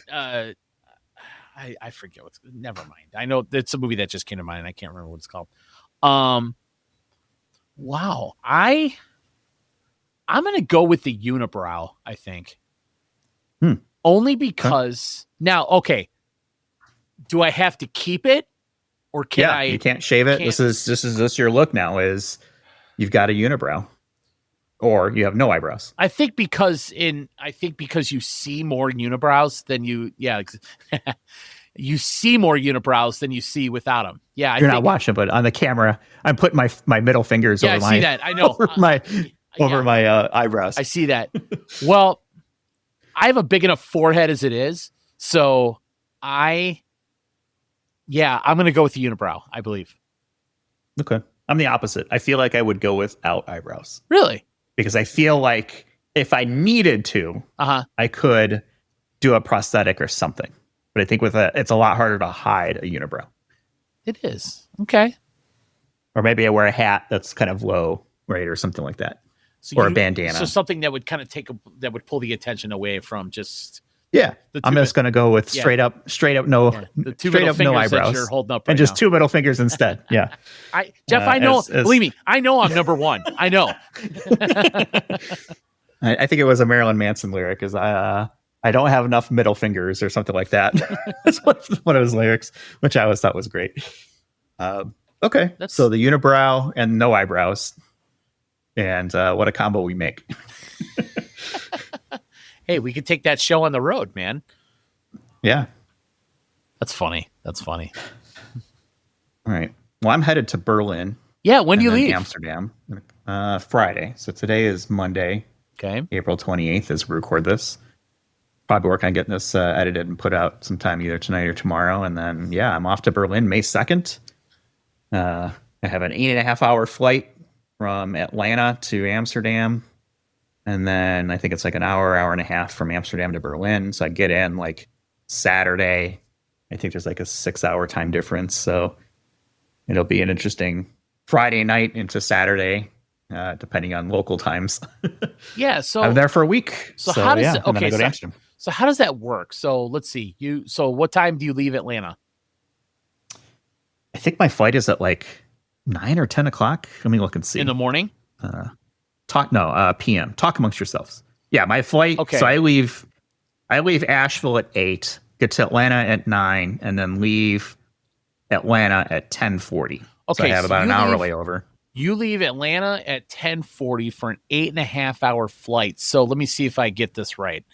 I forget what's. Never mind. I know it's a movie that just came to mind. I can't remember what it's called. Wow. I'm gonna go with the unibrow. I think. Only because now, okay. Do I have to keep it, or can I?
You can't shave it. This is your look now. Is you've got a unibrow, or you have no eyebrows.
I think because you see more unibrows than you. Yeah. You see more unibrows than you see without them. Yeah,
you're not watching, but on the camera, I'm putting my middle fingers over my.
I see that. I know
over my eyebrows.
I see that. Well, I have a big enough forehead as it is, so I'm going to go with the unibrow. I believe.
Okay, I'm the opposite. I feel like I would go without eyebrows.
Really?
Because I feel like if I needed to, I could do a prosthetic or something. But I think it's a lot harder to hide a unibrow.
It is. Okay.
Or maybe I wear a hat that's kind of low, right, or something like that. Or a bandana.
So something that would kind of that would pull the attention away from just.
Yeah, I'm just going to go with straight up no,
the two
straight up no eyebrows,
you're holding up
and just two middle fingers instead. Yeah,
Jeff, I know. Believe me, I know I'm number one. I know.
I think it was a Marilyn Manson lyric. Is I don't have enough middle fingers or something like that. That's one of his lyrics, which I always thought was great. Okay, so the unibrow and no eyebrows, and what a combo we make.
Hey, we could take that show on the road, man.
Yeah.
That's funny. All
right. Well, I'm headed to Berlin.
Yeah, when do you leave?
Amsterdam. Friday. So today is Monday.
Okay.
April 28th as we record this. Probably work on getting this edited and put out sometime either tonight or tomorrow. And then, I'm off to Berlin May 2nd. I have an 8.5-hour flight from Atlanta to Amsterdam. And then I think it's like an hour and a half from Amsterdam to Berlin. So I get in like Saturday. I think there's like a 6-hour time difference. So it'll be an interesting Friday night into Saturday, depending on local times.
Yeah. So
I'm there for a week.
So how does
I'm gonna go to Amsterdam.
So how does that work? So let's see. So what time do you leave Atlanta?
I think my flight is at like 9 or 10 o'clock. Let me look and see.
In the morning?
PM. Talk amongst yourselves. Yeah, my flight. Okay. So I leave Asheville at 8, get to Atlanta at 9, and then leave Atlanta at 10:40. Okay, so I have about an hour layover.
You leave Atlanta at 10:40 for an 8.5-hour flight. So let me see if I get this right.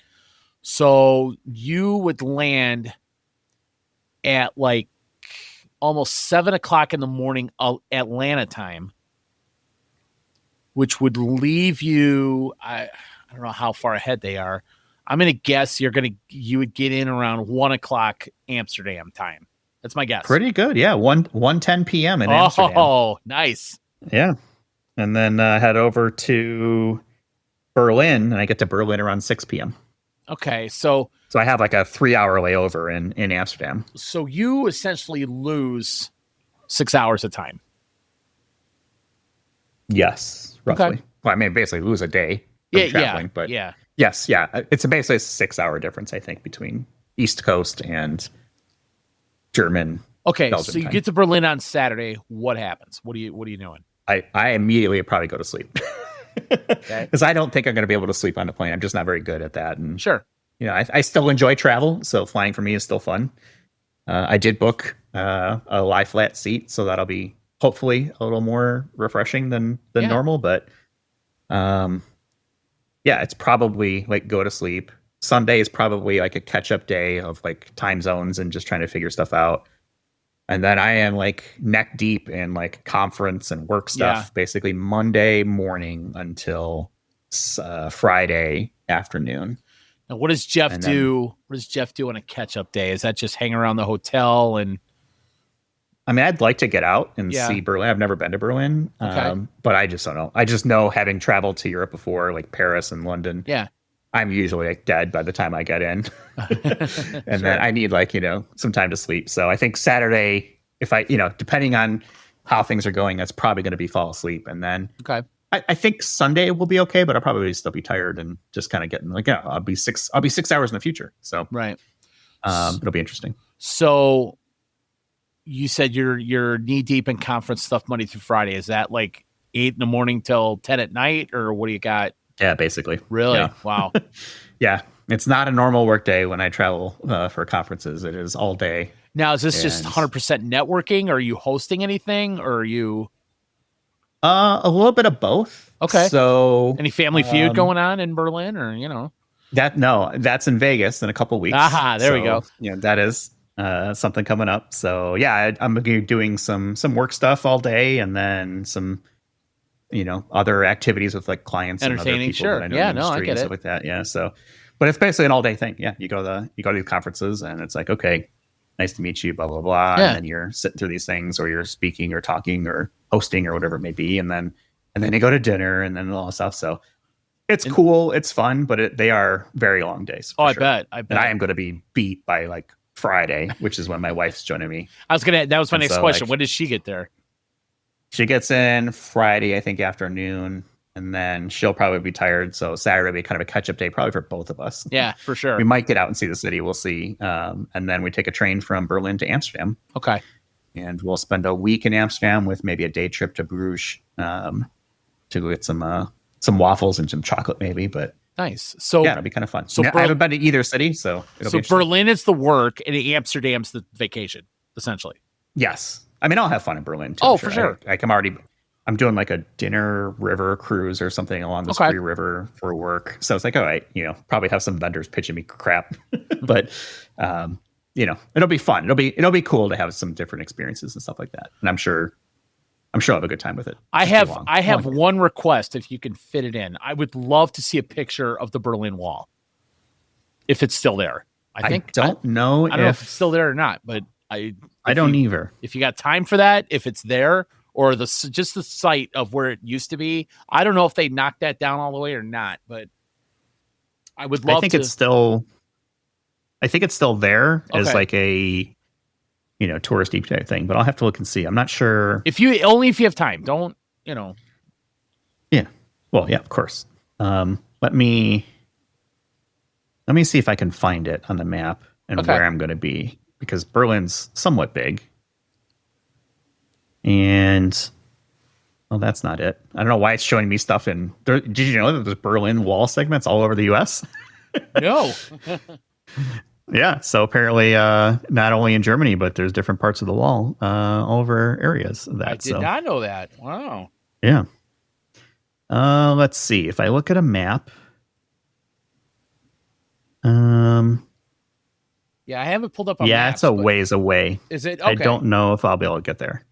So you would land at like almost 7 o'clock in the morning Atlanta time, which would leave you, I don't know how far ahead they are. I'm going to guess you would get in around 1 o'clock Amsterdam time. That's my guess.
Pretty good. Yeah. 1:10 PM in Amsterdam.
Oh, nice.
Yeah. And then head over to Berlin, and I get to Berlin around 6 PM.
Okay. So
I have like a 3-hour layover in Amsterdam.
So you essentially lose 6 hours of time.
Yes, roughly. Okay. Well, I mean, basically lose a day traveling, but yes, it's basically a 6-hour difference, I think, between East Coast and German.
Okay,
Belgian
so you
time.
get to Berlin on Saturday. What happens? What are you doing?
I immediately probably go to sleep because I don't think I'm going to be able to sleep on the plane. I'm just not very good at that. And
sure,
I still enjoy travel, so flying for me is still fun. I did book a lie flat seat, so that'll be hopefully a little more refreshing than normal, but yeah, it's probably like go to sleep. Sunday is probably like a catch up day of like time zones and just trying to figure stuff out. And then I am like neck deep in like conference and work stuff, basically Monday morning until Friday afternoon.
Now, what does Jeff do? What does Jeff do on a catch-up day? Is that just hang around the hotel? And
I mean, I'd like to get out and see Berlin. I've never been to Berlin, but I just don't know. I just know, having traveled to Europe before, like Paris and London, I'm usually like dead by the time I get in. And then I need like, some time to sleep. So I think Saturday, if I, depending on how things are going, that's probably going to be fall asleep. And then I think Sunday will be okay, but I'll probably still be tired and just kind of getting like, I'll be 6 hours in the future. So it'll be interesting.
So you said you're knee deep in conference stuff Monday through Friday. Is that like 8 a.m. till 10 p.m, or what do you got?
Yeah, basically.
Really?
Yeah.
Wow.
Yeah. It's not a normal work day when I travel for conferences. It is all day.
Now, is this just 100% networking? Are you hosting anything, or are you?
A little bit of both.
Okay.
So
any Family Feud going on in Berlin, or,
that's in Vegas in a couple weeks.
Aha, there we go.
That is something coming up. So yeah, I'm going to be doing some work stuff all day, and then some, other activities with like clients and other people that I know in the industry and stuff like that. Yeah. So, but it's basically an all day thing. Yeah. You go to these conferences and it's like, okay, nice to meet you, blah, blah, blah. Yeah. And then you're sitting through these things, or you're speaking or talking or hosting or whatever it may be. And then you go to dinner and then all that stuff. So it's cool. It's fun, but they are very long days.
I bet.
And I am going to be beat by like Friday, which is when my wife's joining me.
That was my next question. When does she get there?
She gets in Friday, I think, afternoon, and then she'll probably be tired. So Saturday will be kind of a catch-up day, probably for both of us.
Yeah, for sure.
We might get out and see the city. We'll see. And then we take a train from Berlin to Amsterdam.
Okay.
And we'll spend a week in Amsterdam with maybe a day trip to Bruges to go get some waffles and some chocolate, maybe. But
nice. So
yeah, it'll be kind of fun. So I haven't been to either city, so it'll be
Berlin is the work, and Amsterdam's the vacation, essentially.
Yes. I mean, I'll have fun in Berlin too.
Oh, for sure.
I'm doing like a dinner river cruise or something along the Spree River for work. So it's like, all right, probably have some vendors pitching me crap, but it'll be fun. It'll be cool to have some different experiences and stuff like that. And I'm sure I'll have a good time with it.
I have one request, if you can fit it in. I would love to see a picture of the Berlin Wall, if it's still there. I don't know if it's still there or not, but I don't either. If you got time for that, if it's there, or just the site of where it used to be. I don't know if they knocked that down all the way or not, but I would love to.
I think it's still there as like a, touristy type thing, but I'll have to look and see. I'm not sure.
If you have time, don't,
Yeah. Well, yeah, of course. Let me see if I can find it on the map and where I'm going to be, because Berlin's somewhat big. And that's not it. I don't know why it's showing me stuff did you know that there's Berlin Wall segments all over the US?
No.
Yeah. So apparently not only in Germany, but there's different parts of the wall all over areas of that.
I did not know that. Wow.
Yeah. Let's see. If I look at a map.
Yeah, I haven't pulled up a map.
Yeah, it's a ways away.
Is it? Okay.
I don't know if I'll be able to get there.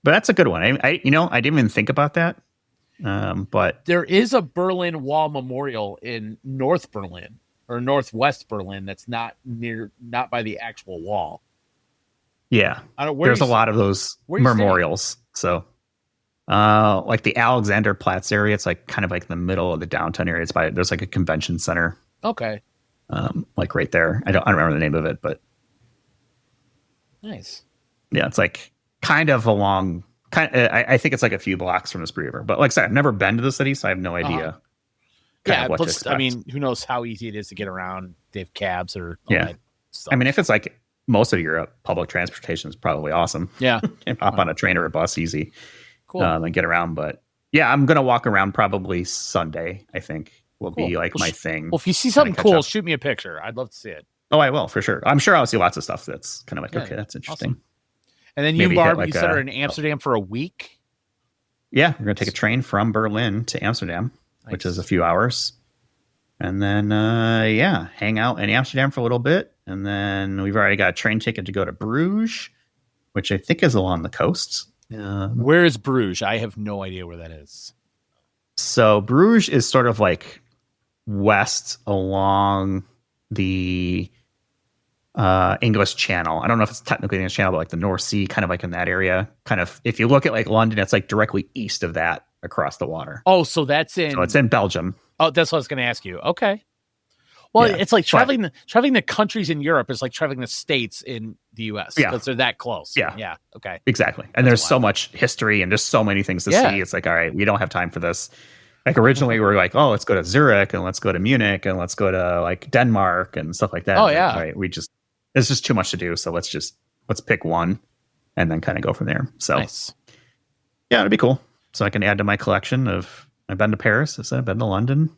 But that's a good one. I didn't even think about that. But
there is a Berlin Wall memorial in North Berlin or Northwest Berlin that's not by the actual wall.
Yeah, there's a lot of those memorials. So, like the Alexanderplatz area, it's like kind of like the middle of the downtown area. There's like a convention center.
Okay.
Like right there. I don't remember the name of it, but
nice.
Yeah, it's like kind of along. I think it's like a few blocks from the Spree River, but like I said, I've never been to the city, so I have no idea.
Yeah, what to expect. I mean, who knows how easy it is to get around? They have cabs or
that stuff. I mean, if it's like most of Europe, public transportation is probably awesome.
Yeah,
and hop on a train or a bus easy,
cool,
and get around. But yeah, I'm gonna walk around probably Sunday. I think will be like my thing.
Well, if you see something cool, shoot me a picture. I'd love to see it.
Oh, I will for sure. I'm sure I'll see lots of stuff that's kind of like okay, that's interesting.
Awesome. And then you, Barb, you said are in Amsterdam for a week.
Yeah, we're gonna take a train from Berlin to Amsterdam. which is a few hours. And then, hang out in Amsterdam for a little bit. And then we've already got a train ticket to go to Bruges, which I think is along the coast.
Where is Bruges? I have no idea where that is.
So Bruges is sort of like west along the English Channel. I don't know if it's technically the English Channel, but like the North Sea, kind of like in that area. Kind of, if you look at like London, it's like directly east of that across the water.
Oh, so that's in...
So it's in Belgium.
Oh, that's what I was going to ask you. Okay. Well, it's like traveling the countries in Europe is like traveling the states in the U.S. because they're that close.
Yeah.
Yeah. Okay.
Exactly. And there's so much history and just so many things to see. It's like, all right, we don't have time for this. Like originally we were like, oh, let's go to Zurich and let's go to Munich and let's go to like Denmark and stuff like that.
Oh,
like,
yeah.
all right, it's just too much to do. So let's pick one and then kind of go from there. So
nice.
Yeah, it'd be cool. So I can add to my collection of, I've been to Paris. I've been to London.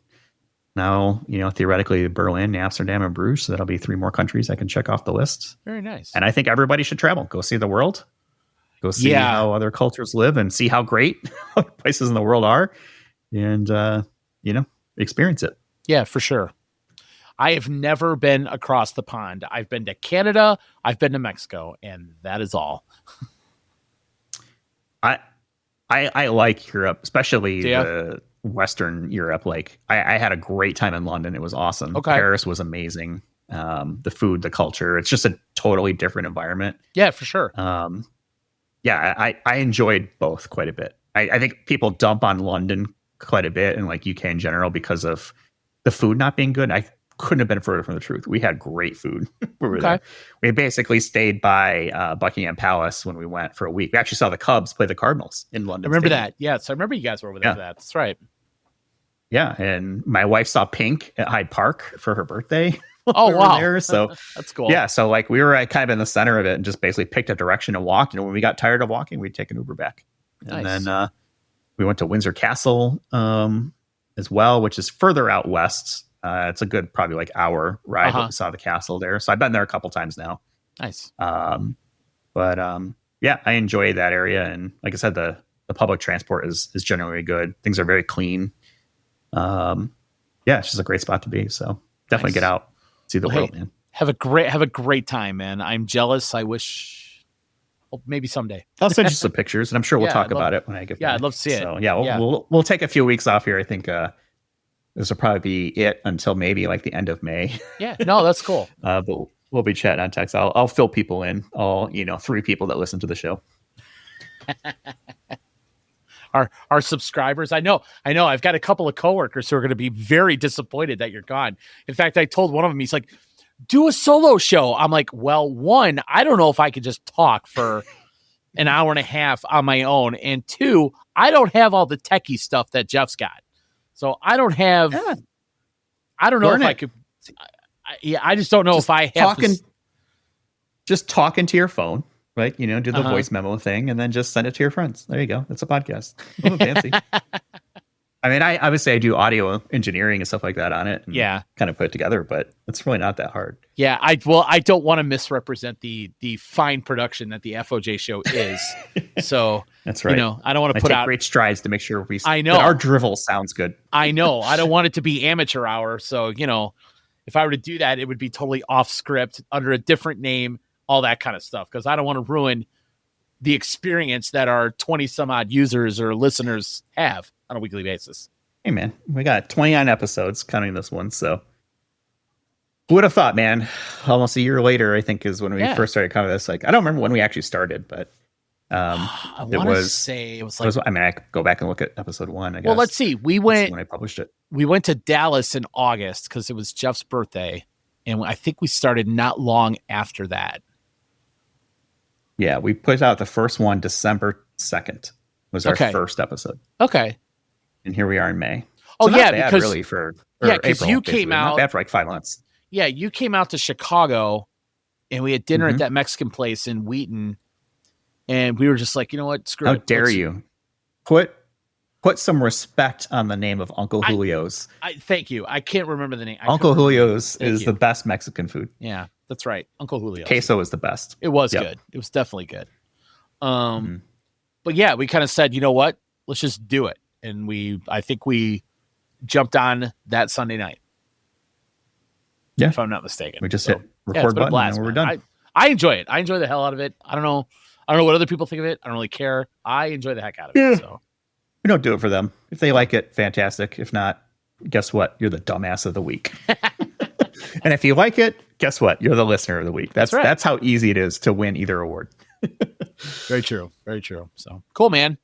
Now, theoretically Berlin, Amsterdam, and Bruges. So that'll be 3 more countries I can check off the list.
Very nice.
And I think everybody should travel. Go see the world. Go see how other cultures live and see how great places in the world are. And, experience it.
Yeah, for sure. I have never been across the pond. I've been to Canada. I've been to Mexico. And that is all.
I like Europe, especially the Western Europe. Like I had a great time in London. It was awesome.
Okay.
Paris was amazing. The food, the culture, it's just a totally different environment.
Yeah, for sure.
I enjoyed both quite a bit. I think people dump on London quite a bit and like UK in general because of the food not being good. I couldn't have been further from the truth. We had great food. We basically stayed by Buckingham Palace when we went for a week. We actually saw the Cubs play the Cardinals in London.
I remember that. Yes, I remember you guys were over there for that. That's right.
Yeah, and my wife saw Pink at Hyde Park for her birthday.
Oh, wow.
There, so
that's cool.
Yeah, so like we were kind of in the center of it and just basically picked a direction and walked. When we got tired of walking, we'd take an Uber back. And then we went to Windsor Castle as well, which is further out west. It's a good probably like hour ride. But we saw the castle there. So I've been there a couple times now.
Nice.
I enjoy that area. And like I said, the public transport is generally good. Things are very clean. It's just a great spot to be. So definitely get out, see the world, man.
Have a great time, man. I'm jealous. I wish maybe someday.
I'll send you some pictures and I'm sure we'll talk about it when I get back.
I'd love to see it.
So we'll take a few weeks off here. I think, this will probably be it until maybe like the end of May.
Yeah, no, that's cool.
But we'll be chatting on text. I'll fill people in. All 3 people that listen to the show.
Our subscribers. I know. I've got a couple of coworkers who are going to be very disappointed that you're gone. In fact, I told one of them, he's like, "Do a solo show." I'm like, "Well, one, I don't know if I could just talk for an hour and a half on my own, and 2, I don't have all the techie stuff that Jeff's got." So I don't have. Yeah. I don't know if I could. I just don't know if I have.
Just talking to your phone, right? Do the voice memo thing, and then just send it to your friends. There you go. It's a podcast. Fancy. I mean, I obviously I do audio engineering and stuff like that on it. And kind of put it together, but it's really not that hard.
Yeah, I don't want to misrepresent the fine production that the FOJ show is. So
that's right.
I don't want to put out
great strides to make sure
I know
that our drivel sounds good.
I know. I don't want it to be amateur hour. So if I were to do that, it would be totally off script under a different name, all that kind of stuff. Because I don't want to ruin the experience that our 20 some odd users or listeners have on a weekly basis.
Hey man, we got 29 episodes counting this one. So who would have thought, man? Almost a year later, I think is when we first started covering this. Like, I don't remember when we actually started, but
I want to say it was like,
I could go back and look at episode 1. I guess.
Well, let's see. We went
when I published it.
We went to Dallas in August because it was Jeff's birthday. And I think we started not long after that.
Yeah, we put out the first one December 2nd was our first episode.
Okay.
And here we are in May.
Oh,
so
yeah,
because really
because you came out.
Not bad for like 5 months.
Yeah, you came out to Chicago and we had dinner at that Mexican place in Wheaton. And we were just like, you know what? Screw it.
How dare you? Put some respect on the name of Uncle Julio's.
Thank you. I can't remember the name.
Uncle Julio's is the best Mexican food.
Yeah, that's right. Uncle Julio's.
Queso is the best.
It was good. It was definitely good. But yeah, we kind of said, you know what? Let's just do it. And I think we jumped on that Sunday night.
Yeah.
If I'm not mistaken.
We just hit record button
blast,
and we're done.
I enjoy it. I enjoy the hell out of it. I don't know what other people think of it. I don't really care. I enjoy the heck out of it. So
we don't do it for them. If they like it, fantastic. If not, guess what? You're the dumbass of the week. And if you like it, guess what? You're the listener of the week. That's right. That's how easy it is to win either award.
Very true. Very true. So cool, man.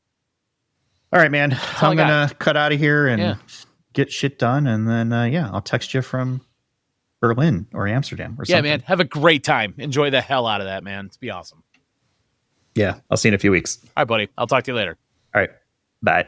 All right, man. I'm going to cut out of here and get shit done. And then, I'll text you from Berlin or Amsterdam or something.
Yeah, man. Have a great time. Enjoy the hell out of that, man. It's be awesome.
Yeah. I'll see you in a few weeks.
All right, buddy. I'll talk to you later.
All right. Bye.